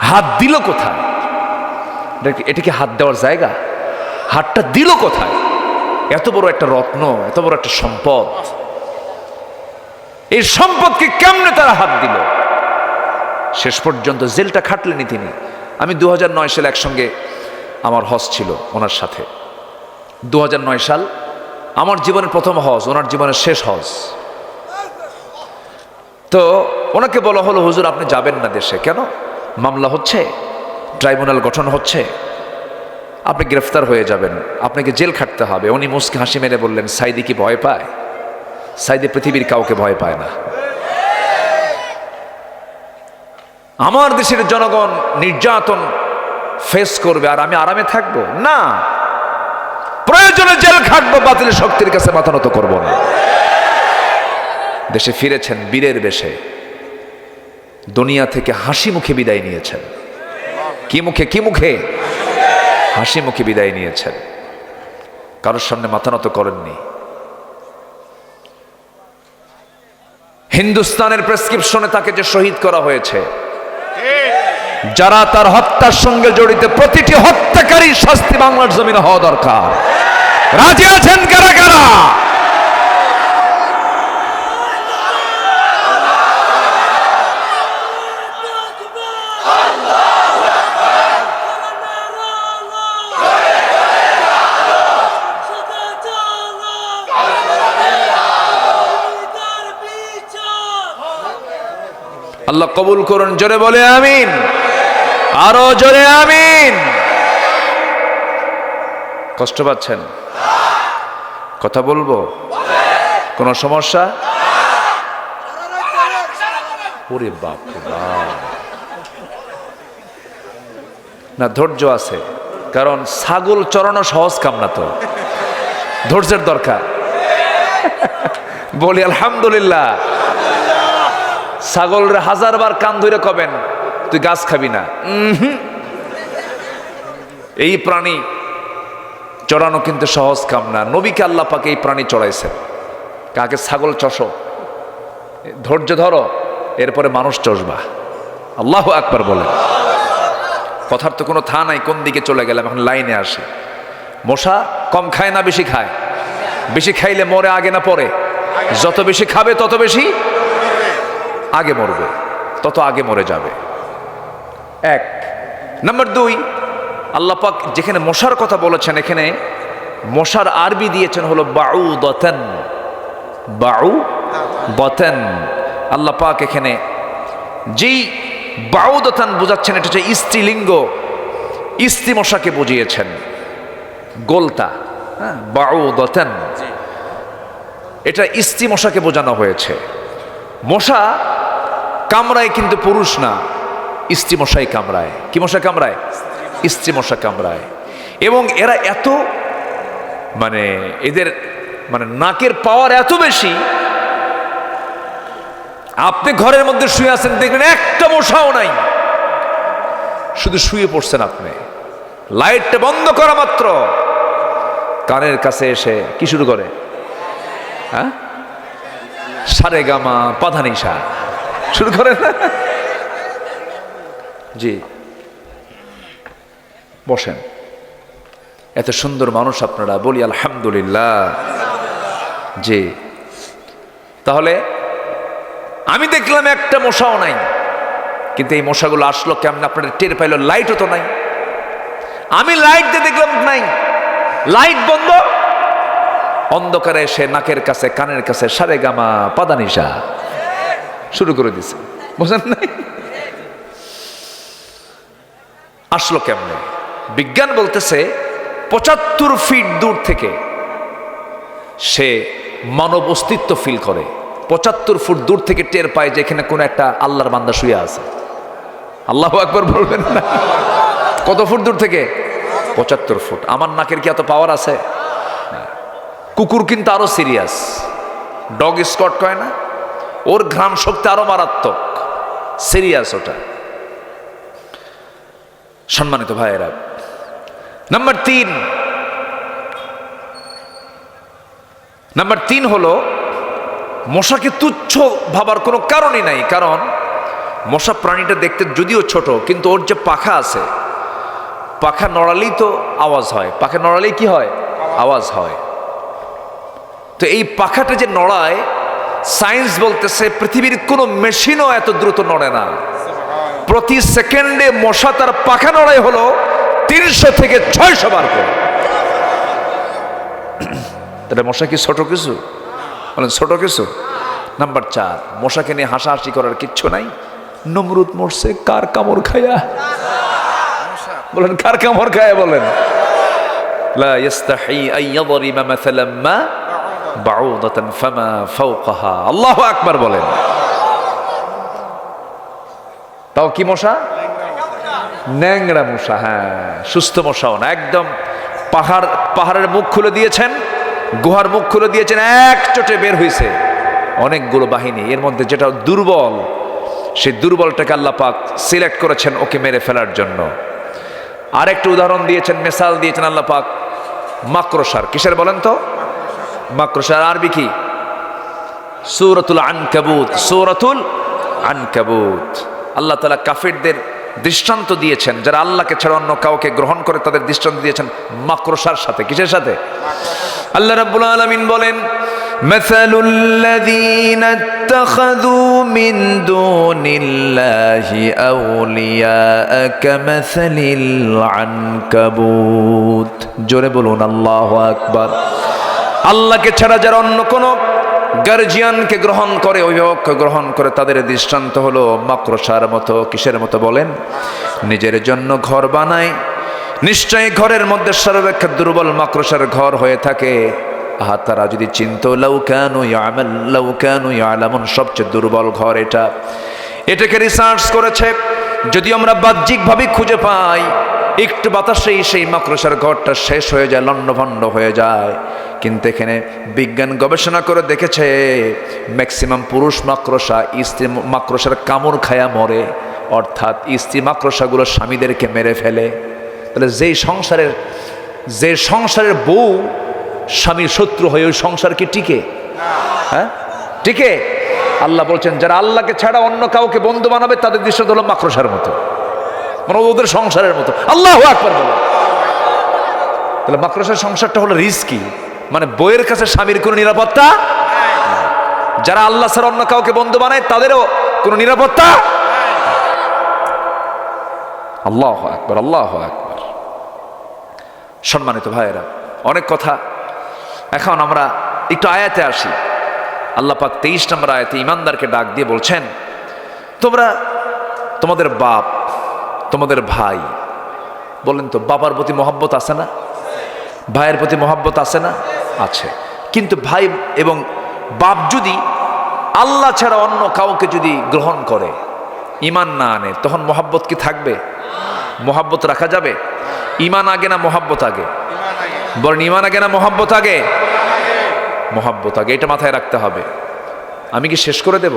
হাত দিল কোথায়? এটা কি হাত দেওয়ার জায়গা? হাতটা দিল কোথায়? এত বড় একটা রত্ন, এত বড় একটা সম্পদ, এই সম্পদকে কেমনে তারা হাত দিল? শেষ পর্যন্ত জেলটা খাটলেনি তিনি। আমি 2009 সালে একসঙ্গে আমার হজ ছিল ওনার সাথে। 2009 সাল আমার জীবনের প্রথম হজ, ওনার জীবনের শেষ হজ। তো ওনাকে বলা হলো, হুজুর আপনি যাবেন না দেশে। কেন? মামলা হচ্ছে, ট্রাইব্যুনাল গঠন হচ্ছে, আপনি গ্রেফতার হয়ে যাবেন, আপনাকে জেল খাটতে হবে। উনি মুস্কি হাসি মেরে বললেন, সাইদি কি ভয় পায়? সাইদি পৃথিবীর কাউকে ভয় পায় না। আমার দেশের জনগণ নির্যাতন ফেস করবে আর আমি আরামে থাকবো না, প্রয়োজনে জেল খাটবো, বাতিল শক্তির কাছে মাথা নত করবো না। দেশে ফিরেছেন বীরের বেশে, দুনিয়া থেকে হাসি মুখে বিদায় নিয়েছেন। কি মুখে? কি মুখে? হাসি মুখে বিদায় নিয়েছেন, কারোর সামনে মাথা নত করেননি। হিন্দুস্তানের প্রেসক্রিপশনে তাকে যে শহীদ করা হয়েছে, যারা তার হত্যার সঙ্গে জড়িত, প্রতিটি হত্যাকারী শাস্তি বাংলার জমিনে হওয়া দরকার। রাজি আছেন কারা কারা? আল্লাহ কবুল করুন। জোরে বলে আমিন, আরো জোরে আমিন। কষ্ট পাচ্ছেন? কথা বলবো? কোন সমস্যা? ওরে বাপ রে বাপ, না ধৈর্য আছে, কারণ ছাগল চড়ানো সহজ কাম না, তো ধৈর্যের দরকার। বলি আলহামদুলিল্লাহ। ছাগলরে 1000 বার কান ধরে কবেন তুই গাছ খাবি না, এই প্রাণী চড়ানো কিন্তু সহজ কাম না। নবীকে আল্লাহ পাক এই প্রাণী চড়াইছেন। কাকে? ছাগল চষো, ধৈর্য ধরো, এরপরে মানুষ চষবা। আল্লাহু আকবার বলেন। কথার তো কোনো থা নাই, কোন দিকে চলে গেলাম, এখন লাইনে আসে। মশা কম খায় না বেশি খায়? বেশি খাইলে মরে আগে না পরে? যত বেশি খাবে তত বেশি আগে মরবে, তত আগে মরে যাবে। 1 নাম্বার 2, আল্লাহ পাক যেখানে মশার কথা বলেছেন, এখানে মশার আরবি দিয়েছেন হলো বাউদাতান। বাউদাতান আল্লাহ পাক এখানে যেই বাউদাতান বোঝাচ্ছেন, এটা হচ্ছে স্ত্রীলিঙ্গ, স্ত্রী মশাকে বুঝিয়েছেন, গোলতা। হ্যাঁ, বাউদাতান, এটা স্ত্রী মশাকে বোঝানো হয়েছে। মশা কামড়ায় কিন্তু পুরুষ না, স্ত্রী মশাই কামড়ায়। কি মশা কামড়ায়? স্ত্রী মশা কামড়ায়। এবং এরা এত মানে এদের মানে নাকের পাওয়ার এত বেশি, আপনি ঘরের মধ্যে শুয়ে আছেন, দেখবেন একটা মশাও নাই, শুধু শুয়ে পড়ছেন আপনি, লাইটটা বন্ধ করা মাত্র কানের কাছে এসে কি শুরু করে? হ্যাঁ, সারে গামা পাধানিসা শুরু করে না? জি, বসেন। এত সুন্দর মানুষ আপনারা, বলি আলহামদুলিল্লাহ। জি, তাহলে আমি দেখলাম একটা মশাও নাই, কিন্তু এই মশাগুলো আসলো কেমন? আপনারা টের পাইলো, লাইটও তো নাই। আমি লাইট দিয়ে দেখলাম নাই, লাইট বন্ধ, অন্ধকারে এসে নাকের কাছে কানের কাছে সারে গামা পাদানিসা শুরু করে দিছে। বুঝলেন নাই? আসলো কেমনে? বিজ্ঞান বলতেছে 75 ফিট দূর থেকে সে মানব অস্তিত্ব ফিল করে। 75 ফুট দূর থেকে টের পায় যে এখানে কোন একটা আল্লাহর বান্দা শুয়ে আছে। আল্লাহু আকবার বলবেন না? কত ফুট দূর থেকে? 75 ফুট। আমার নাকের কি এত পাওয়ার আছে? কুকুর কিন্তু আরো সিরিয়াস, ডগ স্কট কয় না, ওর ঘ্রাণ শক্তি আরো মারাত্মক, সিরিয়াস ওটা। সম্মানিত ভাইয়েরা, নাম্বার 3 হলো মশাকে তুচ্ছ ভাবার কোনো কারণই নাই। কারণ মশা প্রাণীটা দেখতে যদিও ছোট, কিন্তু ওর যে পাখা আছে, পাখা নড়ালেই তো আওয়াজ হয়। পাখা নড়ালেই কি হয়? আওয়াজ হয়। তো এই পাখাটা যে নড়ায়, সায়েন্স বলতেছে পৃথিবীর কোনো মেশিনও এত দ্রুত নড়ে না। প্রতি সেকেন্ডে মশা তার পাখা নড়াই হলো 300 থেকে 600 বার করে। তাহলে মশা কি ছোট কিছু? বলেন ছোট কিছু? নাম্বার 4, মশাকে নিয়ে হাসাহাসি করার কিচ্ছু নাই। নমরুদ মরছে কার কামড় খায়া? বলেন কার কামড় খায়া? বলেন লা ইস্তাহি আইয়াদরিবা মাসালাম মা বাউদাতান ফামা ফাওকাহা। আল্লাহু আকবার বলেন। তাও কি মশা? ন্যাংরা মশা। হ্যাঁ, সুস্থ মশাও না, একদম পাহাড়ের মুখ খুলে দিয়েছেন, গুহার মুখ খুলে দিয়েছেন, এক চোটে বের হয়েছে অনেকগুলো বাহিনী। এর মধ্যে যেটা দুর্বল, সেই দুর্বলটাকে আল্লাহ পাক সিলেক্ট করেছেন ওকে মেরে ফেলার জন্য। আরেকটা উদাহরণ দিয়েছেন, মিসাল দিয়েছেন আল্লাহ পাক মাকড়সার। কিসের বলেন তো? মাকড়সার আরবি কি? সূরাতুল আনকাবুত। সূরাতুল আনকাবুত। আল্লাহ তাআলা কাফিরদের দৃষ্টান্ত দিয়েছেন, যারা আল্লাহকে ছাড়া অন্য কাউকে গ্রহণ করে তাদের দৃষ্টান্ত দিয়েছেন মাকড়সার সাথে। কিসের সাথে? আল্লাহ রাব্বুল আলামিন বলেন, মাসালুল লাযীনা ইত্তাখাযু মিন দুনিল্লাহি আউলিয়া কামাসালিল আনকাবুত। জোরে বলুন আল্লাহু আকবার। আল্লাহকে ছাড়া যারা অন্য কোনো গার্জিয়ানকে গ্রহণ করে, অভিভাবককে গ্রহণ করে, তাদের দৃষ্টান্ত হলো মাকড়সার মতো। কিসের মতো বলেন? নিজের জন্য ঘর বানায়, নিশ্চয়ই ঘরের মধ্যে সর্বাপেক্ষা দুর্বল মাকড়সার ঘর হয়ে থাকে। আহা, তারা যদি চিন্ত, লাউ কানু ইয়ালামুন, সবচেয়ে দুর্বল ঘর এটা। এটাকে রিসার্চ করেছে, যদি আমরা বাহ্যিকভাবে খুঁজে পাই, একটু বাতাসেই সেই মাকড়সার ঘরটা শেষ হয়ে যায়, লণ্ডভণ্ড হয়ে যায়। কিন্তু এখানে বিজ্ঞান গবেষণা করে দেখেছে ম্যাক্সিমাম পুরুষ মাকড়সা স্ত্রী মাকড়সার কামড় খায়া মরে, অর্থাৎ স্ত্রী মাকড়সাগুলো স্বামীদেরকে মেরে ফেলে। তাহলে যে সংসারের বউ স্বামীর শত্রু হয়ে, ওই সংসার কি টিকে? হ্যাঁ, টিকে? আল্লাহ বলছেন যারা আল্লাহকে ছাড়া অন্য কাউকে বন্ধু বানাবে তাদের দৃষ্টান্ত হলো মাকড়সার মতো, মানে ওদের সংসারের মতো। আল্লাহু আকবার বলে। তাহলে মাকড়সার সংসারটা হলো রিস্কি, মানে বইয়ের কাছে স্বামীর কোনো নিরাপত্তা। যারা আল্লাহ ছাড়া অন্য কাউকে বন্ধু বানায় তাদেরও কোনো নিরাপত্তা। আল্লাহু আকবার, আল্লাহু আকবার। সম্মানিত ভাইয়েরা, অনেক কথা, এখন আমরা একটু আয়াতে আসি। আল্লাহ পাক 23 নম্বর আয়াতে ইমানদারকে ডাক দিয়ে বলছেন, তোমরা তোমাদের বাপ, তোমাদের ভাই, বলেন তো বাবার প্রতি মহব্বত আছে না? ভাইয়ের প্রতি মহব্বত আছে না? আছে। কিন্তু ভাই এবং বাপ যদি আল্লাহ ছাড়া অন্য কাউকে যদি গ্রহণ করে, ইমান না আনে, তখন মোহাব্বত কি থাকবে? মোহাব্বত রাখা যাবে? ইমান আগে না মোহাব্বত আগে? বলেন ইমান আগে না মোহাব্বত আগে? মোহাব্বত আগে, এটা মাথায় রাখতে হবে। আমি কি শেষ করে দেব?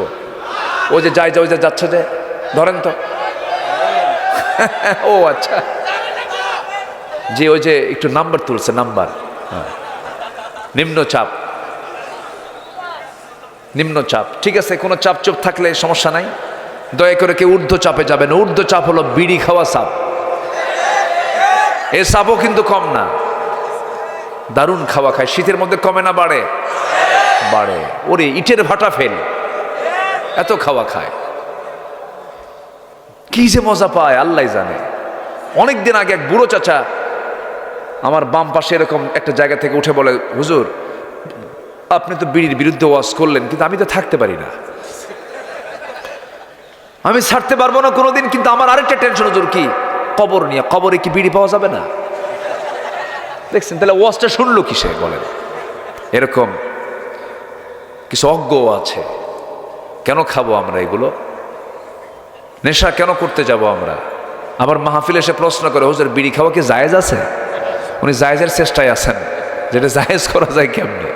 ওই যে যাই ওই যে যাচ্ছে, যে ধরেন তো ও আচ্ছা, যে ওই যে একটু নাম্বার তুলছে, নাম্বার নিম্নচাপ, নিম্নচাপ, ঠিক আছে, কোনো চাপ চুপ থাকলে সমস্যা নাই, দয়া করে কেউ ঊর্ধ্ব চাপে যাবেন। ঊর্ধ্ব চাপ হলো বিড়ি খাওয়া সাপ, এ সাপও কিন্তু কম না, দারুণ খাওয়া খায়। শীতের মধ্যে কমে না বাড়ে? বাড়ে। ওরে ইটের ভাটা ফেল, এত খাওয়া খায়, কি যে মজা পায় আল্লাহ জানে। অনেকদিন আগে এক বুড়ো চাচা আমার বাম পাশে এরকম একটা জায়গা থেকে উঠে বলে, হুজুর আপনি তো বিড়ির বিরুদ্ধে ওয়াজ করলেন, কিন্তু আমি তো থাকতে পারি না, আমি ছাড়তে পারবো না কোনোদিন, কিন্তু আমার আরেকটা টেনশন হুজুর, কি কবর নিয়ে, কবরে কি বিড়ি পাওয়া যাবে না? দেখছেন, তাহলে ওয়াজটা শুনলো কিসে বলেন? এরকম কিছু অজ্ঞ আছে। কেন খাবো আমরা এগুলো? নেশা কেন করতে যাব আমরা? আবার মাহফিলে এসে প্রশ্ন করে, হুজুর বিড়ি খাওয়া কি জায়েজ আছে? উনি জায়েজের চেষ্টায় আছেন, যেটা জায়েজ করা যায় কেমনে।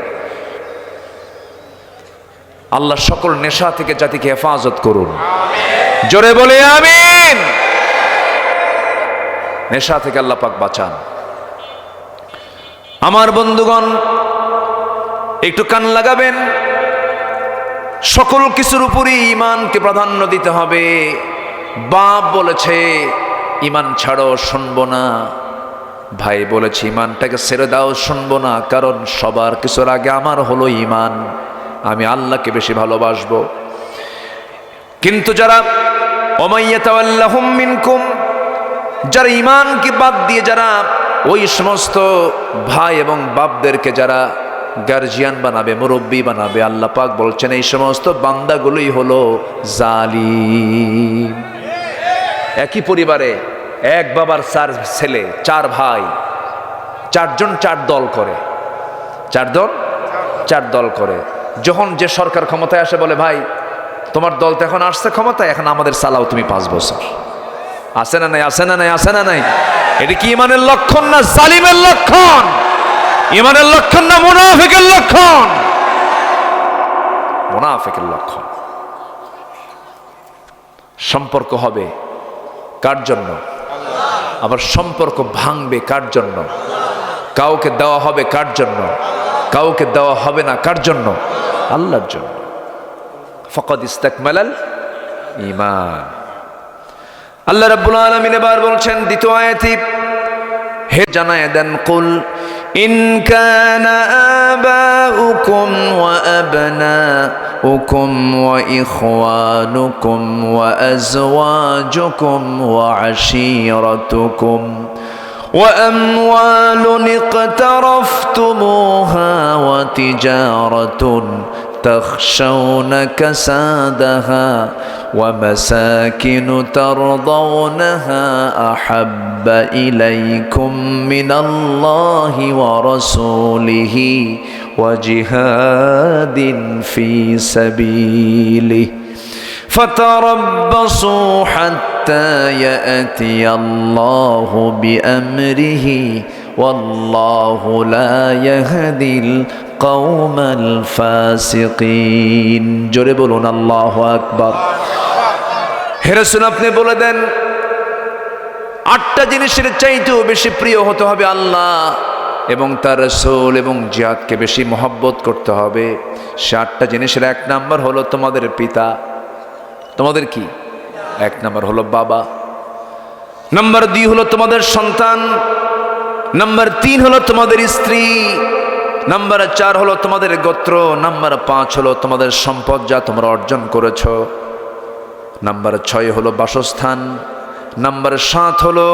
আল্লাহ সকল নেশা থেকে জাতিকে হেফাজত করুন, জোরে বলে আমিন। নেশা থেকে আল্লাহ পাক বাঁচান। আমার বন্ধুগণ একটু কান লাগাবেন, সকল কিছুর উপরই ইমানকে প্রাধান্য দিতে হবে। বাপ বলেছে ইমান ছাড়ো, শুনবো না। ভাই বলেছে ইমানটাকে ছেড়ে দাও, শুনবো না, কারণ সবার কিছুর আগে আমার হলো ইমান, আমি আল্লাহকে বেশি ভালোবাসবো। কিন্তু যারা ওমাইয়াতাওয়াল্লাহুম মিনকুম, যারা ইমানকে বাদ দিয়ে যারা ওই সমস্ত ভাই এবং বাপদেরকে যারা গার্জিয়ান বানাবে, মুরব্বী বানাবে, আল্লাহ পাক বলছেন এই সমস্ত বান্দাগুলোই হলো জালিম। একই পরিবারে এক বাবার 4 ছেলে, 4 ভাই, 4 জন 4 দল করে, 4 জন 4 দল করে। যখন যে সরকার ক্ষমতায় আসে বলে, ভাই তোমার দল তো এখন আসছে ক্ষমতায়, এখন আমাদের চালাও তুমি 5 বছর। আসে না নাই? আসে না নাই? আসে না নাই? এটা কি ইমানের লক্ষণ না জালিমের লক্ষণ? ইমানের লক্ষণ না মুনাফিকের লক্ষণ? মুনাফিকের লক্ষণ। সম্পর্ক হবে কার জন্য? আবার সম্পর্ক ভাঙবে কার জন্য? কাউকে দেওয়া হবে কার জন্য? কাউকে দেওয়া হবে না কার জন্য? আল্লাহর জন্য। ফাকাদ ইস্তাকমালাল ঈমান। আল্লাহ রাব্বুল আলামিন এবার বলছেন দ্বিতীয় আয়াতে, হে জানায়ে দেন, কুল ইন কানা আবাউকুম ওয়া আবনাউকুম ওয়া ইখওয়ানুকুম ওয়া আজওয়াজুকুম ওয়া আশীরাতুকুম ওয়া আমওয়ালুন ইকতারাফতুমুহা ওয়া তিজারাতুন تخشون كسادها ومساكن ترضونها أحب إليكم من الله ورسوله وجهاد في سبيله فتربصوا حتى يأتي الله بأمره والله لا يهدي القوم الفاسقين। জোরে বলুন আল্লাহু আকবার। হে রাসূল আপনি বলে দেন, 8টা জিনিসের চাইতেও বেশি প্রিয় হতে হবে আল্লাহ এবং তার রাসূল এবং জিহাদকে বেশি মহব্বত করতে হবে। সে 8টা জিনিসের 1 নাম্বার হলো তোমাদের পিতা। তোমাদের কি? 1 নাম্বার হলো বাবা, নাম্বার 2 হলো তোমাদের সন্তান, নাম্বার 3 হলো তোমাদের স্ত্রী, নাম্বার 4 হলো তোমাদের গোত্র, নাম্বার 5 হলো তোমাদের সম্পদ যা তোমরা অর্জন করেছো, নাম্বার 6 হলো বাসস্থান, নাম্বার 7 হলো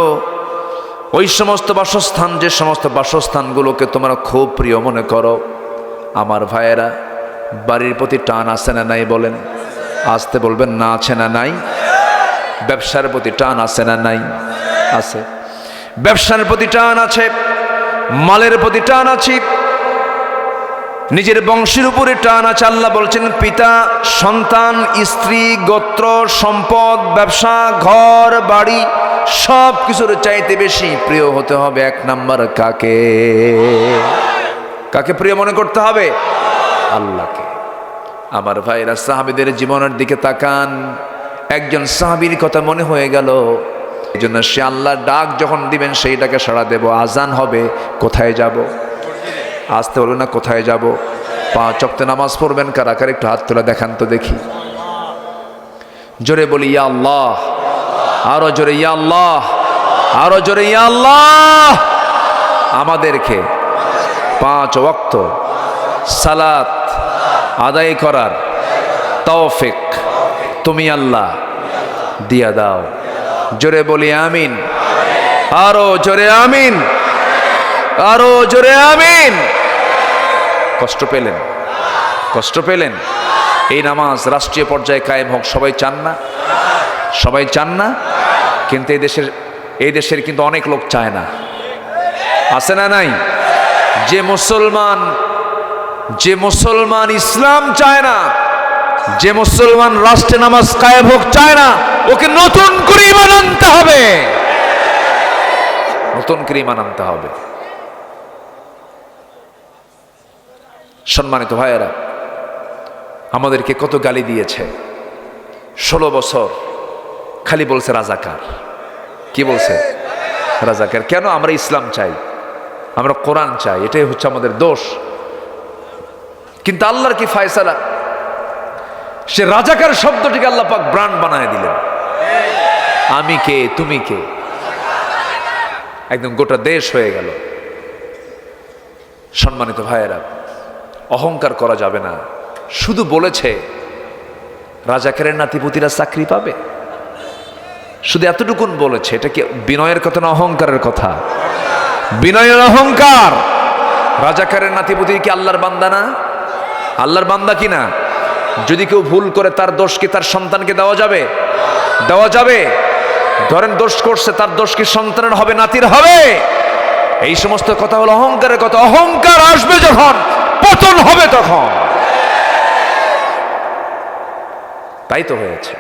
ওই সমস্ত বাসস্থান যে সমস্ত বাসস্থানগুলোকে তোমরা খুব প্রিয় মনে করো। আমার ভাইয়েরা, বাড়ির প্রতি টান আছে না নাই? বলেন, আসতে বলবেন না, আছে না নাই? ব্যবসার প্রতি টান আছে না নাই? আছে। ব্যবসার প্রতি টান আছে, মালের প্রতি টান আছে, নিজের বংশের উপরে টান আছে। আল্লাহ বলছেন পিতা, সন্তান, স্ত্রী, গোত্র, সম্পদ, ব্যবসা, ঘর বাড়ি সব কিছুর চাইতে বেশি প্রিয় হতে হবে এক নাম্বার কাকে? কাকে প্রিয় মনে করতে হবে? আল্লাহকে। আমার ভাইরা, সাহাবীদের জীবনের দিকে তাকান। একজন সাহাবীর কথা মনে হয়ে গেল, এই জন্য সে আল্লাহ ডাক যখন দিবেন সেইটাকে সাড়া দেব। আজান হবে, কোথায় যাব? আসতে হলো না, কোথায় যাব? 5 ওয়াক্ত নামাজ পড়বেন কারা কারা? একটু হাত তোলা দেখান তো দেখি। জোরে বলি ইয়া আল্লাহ, আরো জোরে ইয়া আল্লাহ, আরো জোরে ইয়া আল্লাহ। আমাদেরকে 5 ওয়াক্ত সালাত আদায় করার তৌফিক তুমি আল্লাহ দিয়া দাও। জোরে বলি আমিন, আরো জোরে আমিন, আরো জোরে আমিন। কষ্ট পেলেন? কষ্ট পেলেন? এই নামাজ রাষ্ট্রীয় পর্যায়ে কায়েম হোক, সবাই চান না? সবাই চান না? কিন্তু এই দেশের কিন্তু অনেক লোক চায় না, আছে না নাই? যে মুসলমান ইসলাম চায় না, যে মুসলমান রাষ্ট্রে নামাজ কায়েম হোক চায় না, ওকে নতুন করে ঈমান আনতে হবে, নতুন করে ঈমান আনতে হবে। সম্মানিত ভাইয়েরা, আমাদেরকে কত গালি দিয়েছে। 16 বছর খালি বলছে রাজাকার। কি বলছে? রাজাকার। কেন? আমরা ইসলাম চাই, আমরা কোরআন চাই, এটাই হচ্ছে আমাদের দোষ। কিন্তু আল্লাহর কি ফয়সালা, সে রাজাকার শব্দটিকে আল্লাহ পাক ব্র্যান্ড বানায় দিলেন। আমি কে, তুমি কে, একদম গোটা দেশ হয়ে গেল। সম্মানিত ভাইয়েরা, অহংকার করা যাবে না। শুধু বলেছে রাজাকারের নাতিপুতিরা চাকরি পাবে, শুধু এতটুকুন বলেছে। এটা কি বিনয়ের কথা না অহংকারের কথা? বিনয়ের অহংকার। রাজাকারের নাতিপুতি কি আল্লাহর বান্দা না? আল্লাহর বান্দা কি না? যদি কেউ ভুল করে তার দোষ কি তার সন্তানকে দেওয়া যাবে? দেওয়া যাবে? ধরেন দোষ করছে, তার দোষ কি সন্তানের হবে, নাতির হবে? এই সমস্ত কথা হলো অহংকারের কথা। অহংকার আসবে যখন, পতন হবে তখন। তাই তো হয়েছে।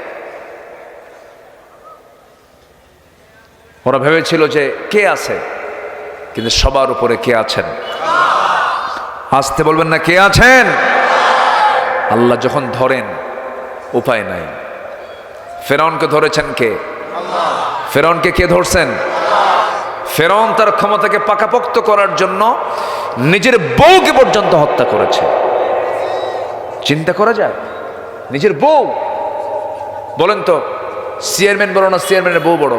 ওরা ভেবেছিল যে কে আছে, কিন্তু সবার উপরে কে আছেন? আসতে বলবেন না, কে আছেন? আল্লাহ যখন ধরেন উপায় নাই। ফেরাউনকে ধরেছেন কে? ফেরাউনকে কে ধরছেন? ফেরাউন তার ক্ষমতাকে পাকাপোক্ত করার জন্য নিজের বউকে পর্যন্ত হত্যা করেছে। চিন্তা করা যায়? নিজের বউ। বলেন তো, চেয়ারম্যান বড় না চেয়ারম্যানের বউ বড়?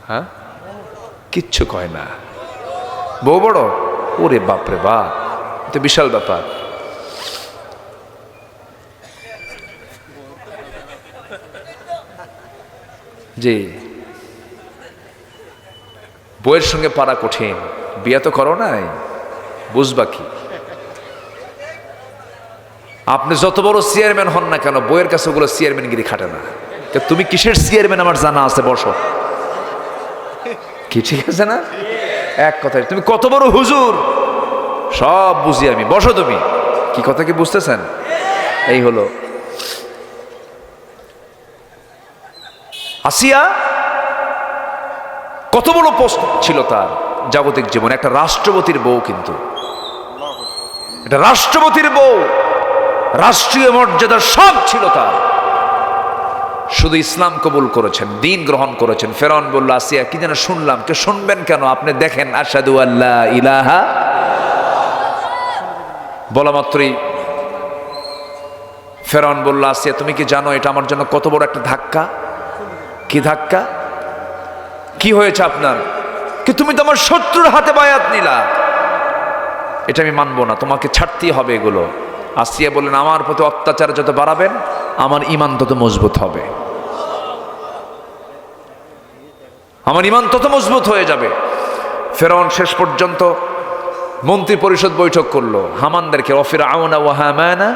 হ্যাঁ, কিচ্ছু কয় না। বউ বড়? ওরে বাপরে বাপ, এটা বিশাল ব্যাপার। জি, বউয়ের সঙ্গে পারা কঠিন। বিয়ে তো করো নাই, বুঝবা কি? আপনি যত বড় চেয়ারম্যান হন না কেন, বইয়ের কাছে ওগুলো চেয়ারম্যানগিরি খাটে না। তুমি কিসের চেয়ারম্যান আমার জানা আছে, বসো। কি ঠিক আছে না? এক কথায় তুমি কত বড় হুজুর সব বুঝি আমি, বসো তুমি। কি কথা কি বুঝতেছেন? এই হলো আসিয়া। কত বড় পোস্ট ছিল তার জাগতিক জীবন, একটা রাষ্ট্রপতির বউ। কিন্তু এটা রাষ্ট্রপতির বউ, রাষ্ট্রীয় মর্যাদা সব ছিল তার। শুধু ইসলাম কবুল করেছেন, দিন গ্রহণ করেছেন। ফেরাউন বলল, আসিয়া কি যেন শুনলাম। কে শুনবেন কেন? আপনি দেখেন, আশহাদু আল্লা ইলাহা, বলা মাত্রই ফেরাউন বলল, আসিয়া তুমি কি জানো এটা আমার জন্য কত বড় একটা ধাক্কা? কি ধাক্কা? কি হয়েছে আপনার? কি তুমি তো আমার শত্রুর হাতে বায়াত নিলা। এটা আমি মানবো না, তোমাকে ছাড়তেই হবে এগুলো। আসিয়া বললেন, আমার প্রতি অত্যাচার যত বাড়াবেন আমার ঈমান তত মজবুত হবে, আমার ঈমান তত মজবুত হয়ে যাবে। ফেরাউন শেষ পর্যন্ত মন্ত্রী পরিষদ বৈঠক করলো, হামানদেরকে, ফিরআউনা ওয়া হামানা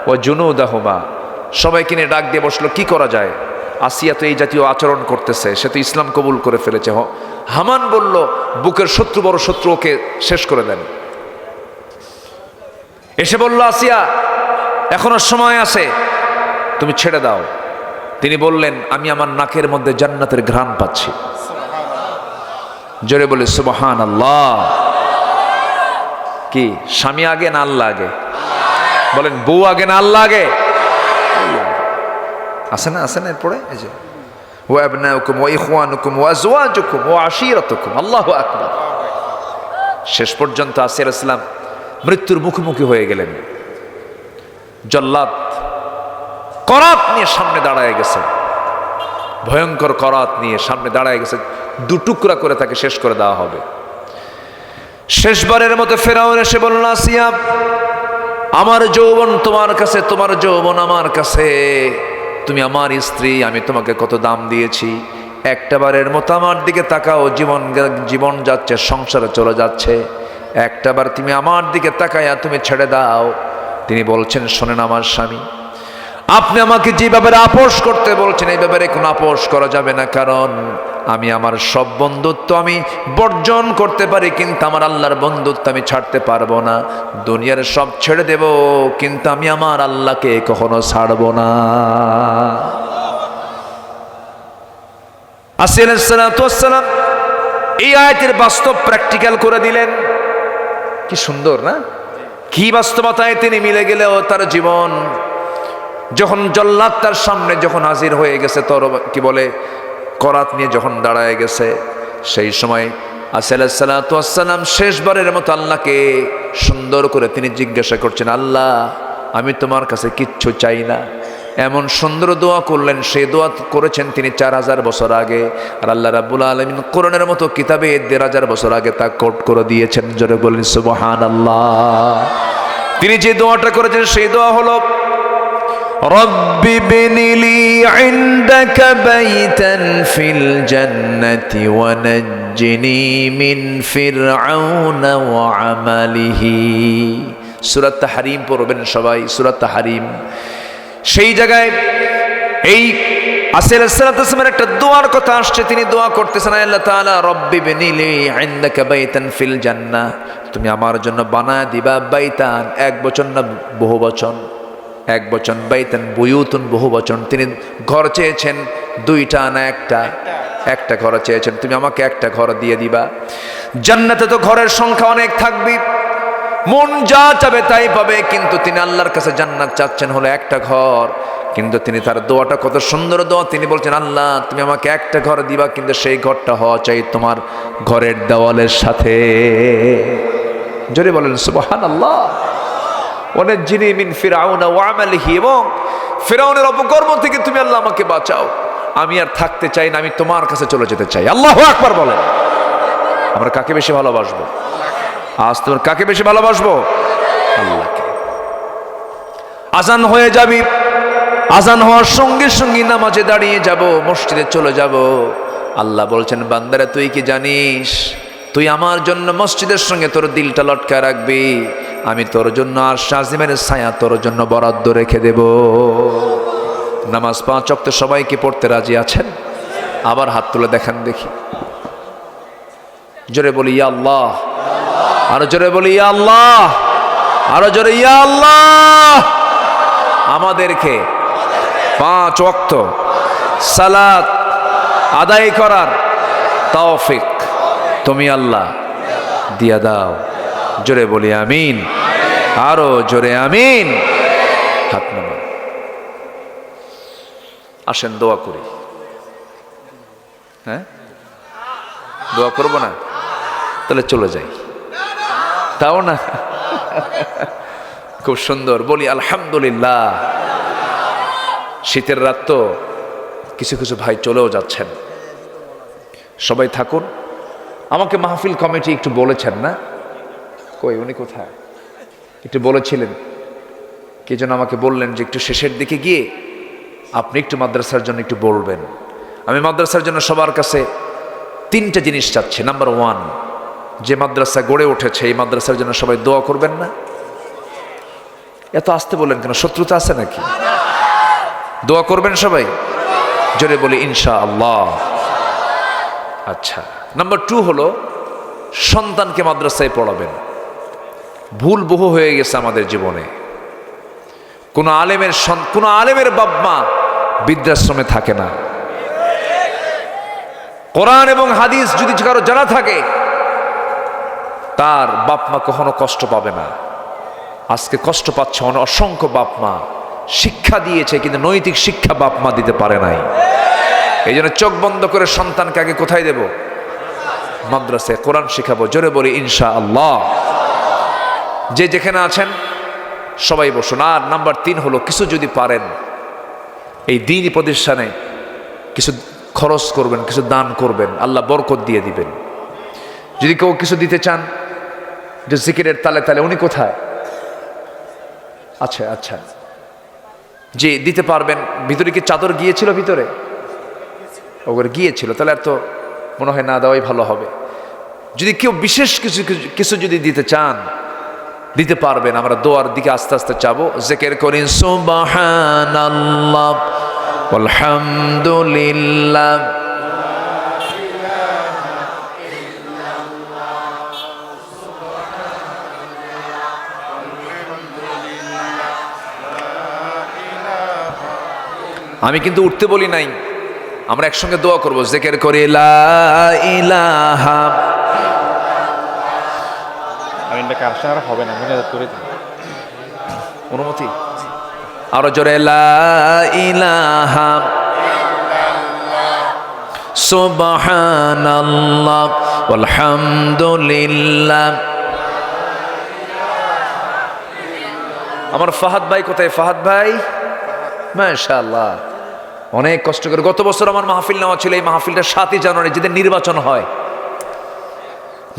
ওয়া জুনুদাহুমা, সবাইকে নিয়ে ডাক দিয়ে বসলো, কি করা যায়? আসিয়া তো এই জাতীয় আচরণ করতেছে, সে তো ইসলাম কবুল করে ফেলেছে। হামান বলল, বুকের শত্রু বড় শত্রু, ওকে শেষ করে দেন। এসে বলল, আসিয়া এখনো সময় আছে, তুমি ছেড়ে দাও। তিনি বললেন, আমি আমার নাকের মধ্যে জান্নাতের ঘ্রাণ পাচ্ছি। জোরে বলে সুবহানাল্লাহ। কি স্বামী আগে না আল্লাহ আগে? বলেন, বউ আগে না আল্লাহ আগে? আছে না, আছে না এরপরে এই যে ওয়া আবনাউকুম ওয়া ইখওয়ানুকুম ওয়া আজওয়াজুকুম ওয়া আশীরাতুকুম, আল্লাহু আকবার। শেষ পর্যন্ত আসিয়া আলাইহিস সালাম মৃত্যুর মুখোমুখি হয়ে গেলেন। জল্লাদ করাত নিয়ে সামনে দাঁড়ায় গেছে, ভয়ঙ্কর করাত নিয়ে সামনে দাঁড়ায় গেছে, দুটুকরা করে তাকে শেষ করে দেওয়া হবে। শেষবারের মতো ফেরাউন এসে বলল, আসিয়া আমার যৌবন তোমার কাছে, তোমার যৌবন আমার কাছে, তুমি আমার স্ত্রী, আমি তোমাকে কত দাম দিয়েছি, একটাবারের মতো আমার দিকে তাকাও, জীবন যাচ্ছে, সংসারে চলে যাচ্ছে, একটাবার তুমি আমার দিকে তাকায়া তুমি ছেড়ে দাও। তিনি বলছেন, শোনেন আমার স্বামী, আপনি আমাকে যে ব্যাপারে আপোষ করতে বলছেন এই ব্যাপারে কোনো আপোষ করা যাবে না, কারণ আমি আমার সব বন্ধুত্ব আমি বর্জন করতে পারি, কিন্তু আমার আল্লাহর বন্ধুত্ব আমি ছাড়তে পারবো না। দুনিয়ার সব ছেড়ে দেব, কিন্তু আমি আমার আল্লাহকে কখনো ছাড়বো না। আসিয়া আলাইহিস সালাম এই আয়াতের বাস্তব প্র্যাকটিক্যাল করে দিলেন। কি সুন্দর না? কি বাস্তবতায় তিনি মিলে গেলেও তার জীবন, যখন জল্লাদ তার সামনে যখন হাজির হয়ে গেছে, তোর কি বলে করাত নিয়ে যখন দাঁড়ায় গেছে, সেই সময় আসিয়া আলাইহিস সালাম শেষবারের মতো আল্লাহকে সুন্দর করে তিনি জিজ্ঞাসা করছেন, আল্লাহ আমি তোমার কাছে কিচ্ছু চাই না। এমন সুন্দর দোয়া করলেন, সেই দোয়া করেছেন তিনি 4000 বছর আগে, আর আল্লাহ রাব্বুল আলামিন কোরআনের মতো কিতাবে 1500 বছর আগে তা কোট করে দিয়েছেন। জোরে বলেন সুবহানাল্লাহ। তিনি যে দোয়াটা করেছেন সেই দোয়া হলো, রব্বি বিনিলি ইনদাকা বাইতান ফিল জান্নাতি ওয়া নাজ্জিনি মিন ফিরআউনা ওয়া আমালিহি। সূরা তাহরীম পড়বেন সবাই, সূরা তাহরীম। সেই জায়গায় এই আসিয়া আলাইহিস সালামের একটা দোয়ার কথা আসছে, তিনি দোয়া করতেছেন, আল্লাহ তাআলা রব্বি বিনিলি ইনদাকা বাইতান ফিল জান্নাহ, তুমি আমার জন্য বানায় দিবা বাইতান, এক বচন না বহু বচন, এক বচন, বাইতান বুয়ুতুন বহু বচন। তিনি ঘর চেয়েছেন দুইটা না একটা? একটা ঘর চেয়েছেন, তুমি আমাকে একটা ঘর দিয়ে দিবা। জান্নাতে তো ঘরের সংখ্যা অনেক থাকবে, মন যা চাবে তাই পাবে, কিন্তু তিনি আল্লাহর কাছে জান্নাত চাচ্ছেন হলো একটা ঘর। কিন্তু তিনি তার দোয়াটা কত সুন্দর দোয়া, তিনি বলছেন, আল্লাহ তুমি আমাকে একটা ঘর দিবা, কিন্তু সেই ঘরটা হওয়া চাই তোমার ঘরের দেওয়ালের সাথে। জোরে বলেন সুবহানাল্লাহ। ওয়ানাজ্জিনি মিন ফিরআউনা ওয়া আমালিহি, এবং ফিরআউনের অপকর্ম থেকে তুমি আল্লাহ আমাকে বাঁচাও, আমি আর থাকতে চাই না, আমি তোমার কাছে চলে যেতে চাই। আল্লাহু আকবার বলেন। আমরা কাকে বেশি ভালোবাসবো? আজ তোমার কাকে বেশি ভালোবাসবো? আল্লাহকে। আজান হয়ে যাবি, আজান হওয়ার সঙ্গে সঙ্গে নামাজে দাঁড়িয়ে যাব, মসজিদে চলে যাব। আল্লাহ বলছেন, বান্দারা তুই কি জানিস, তুই আমার জন্য মসজিদের সঙ্গে তোর দিলটা লটকায় রাখবি, আমি তোর জন্য আরশ আজিমের ছায়া তোর জন্য বরাদ্দ রেখে দেব। নামাজ 5 ওয়াক্ত সবাই কি পড়তে রাজি আছেন? আবার হাত তুলে দেখান দেখি। জোরে বলি ইয়া আল্লাহ, আরো জোরে বলি ইয়া আল্লাহ, আরো জোরে ইয়া আল্লাহ। আমাদেরকে 5 ওয়াক্ত সালাত আদায় করার তৌফিক তুমি আল্লাহ দিয়া দাও। জোরে বলি আমিন, আরো জোরে আমিন। হাত নামান। আসেন দোয়া করি। হ্যাঁ, দোয়া করবো না? তাহলে চলে যাই, তাও না? খুব সুন্দর বলি আলহামদুলিল্লাহ। শীতের রাত তো, কিছু কিছু ভাই চলেও যাচ্ছেন, সবাই থাকুন। আমাকে মাহফিল কমিটি একটু বলেছেন না, কই উনি কোথায়, একটু বলেছিলেন, কে যেন আমাকে বললেন যে একটু শেষের দিকে গিয়ে আপনি একটু মাদ্রাসার জন্য একটু বলবেন। আমি মাদ্রাসার জন্য সবার কাছে 3টা জিনিস চাচ্ছি। নাম্বার 1, যে মাদ্রাসা গড়ে উঠেছে এই মাদ্রাসার জন্য সবাই দোয়া করবেন না? এত আসতে বললেন কেন, শত্রুতা আছে নাকি? দোয়া করবেন সবাই? জোরে বলি ইনশাআল্লাহ। আচ্ছা, নাম্বার 2 হলো সন্তানকে মাদ্রাসায় পড়াবেন। ভুল বহু হয়ে গেছে আমাদের জীবনে। কোনো আলেমের বাপ মা বৃদ্ধাশ্রমে থাকে না। কোরআন এবং হাদিস যদি কারো জানা থাকে, তার বাপ মা কখনো কষ্ট পাবে না। আজকে কষ্ট পাচ্ছে অসংখ্য বাপ মা। শিক্ষা দিয়েছে কিন্তু নৈতিক শিক্ষা বাপ মা দিতে পারে নাই। এই জন্য চোখ বন্ধ করে সন্তানকে আগে কোথায় দেব? মাদ্রাসায় কোরআন শিখাবো। জোরে বলি ইনশাআল্লাহ। যে যেখানে আছেন সবাই বসুন। আর নাম্বার 3 হলো, কিছু যদি পারেন এই দ্বীনি প্রতিষ্ঠানে কিছু খরচ করবেন, কিছু দান করবেন, আল্লাহ বরকত দিয়ে দিবেন। যদি কেউ কিছু দিতে চান, যে জিকিরের তালে তালে উনি কোথায়? আচ্ছা আচ্ছা, যে দিতে পারবেন। ভিতরে কি চাদর গিয়েছিল? ভিতরে ওগুলো গিয়েছিল, তাহলে আর তো মনে হয় না দেওয়াই ভালো হবে। যদি কেউ বিশেষ কিছু যদি দিতে চান, দিতে পারবেন। আমরা দোয়ার দিকে আস্তে আস্তে যাবো। জিকির করেন সুবহানাল্লাহ আলহামদুলিল্লাহ। আমি কিন্তু উঠতে বলি নাই, আমরা একসঙ্গে দোয়া করবো। জিকির করে লা ইলাহা। হবে না, অনুমতি আরো জোরে লা ইলাহা সুবহানাল্লাহ আলহামদুলিল্লাহ। আমার ফাহাদ ভাই কোথায়? ফাহাদ ভাই মাশাআল্লাহ, অনেক কষ্ট করে। গত বছর আমার মাহফিল নেওয়া ছিল। এই মাহফিলটা 7ই জানুয়ারি, যেদিন নির্বাচন হয়।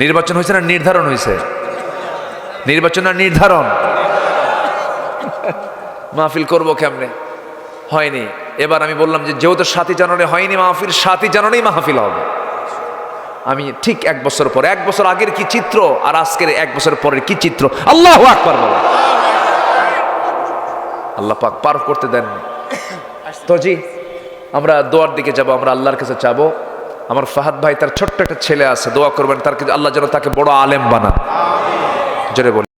নির্বাচন হয়েছে না নির্ধারণ হয়েছে? নির্বাচন আর নির্ধারণ। মাহফিল করবো কেমনে? হয়নি। এবার আমি বললাম যে যেহেতু 7ই জানুয়ারি হয়নি মাহফিল, 7ই জানুয়ারি মাহফিল হবে। আমি ঠিক 1 বছর পরে, 1 বছর আগের কি চিত্র আর আজকের 1 বছর পরের কি চিত্র, আল্লাহু আকবার বলো। আল্লাহ পাক পার করতে দেন। তো জি, আমরা দোয়ার দিকে যাব। আমরা আল্লাহর কাছে চাবো। আমার ফাহাদ ভাই, তার ছোট্ট একটা ছেলে আছে, দোয়া করবেন তার, আল্লাহ যেন তাকে বড় আলেম বানান। জোরে বলি।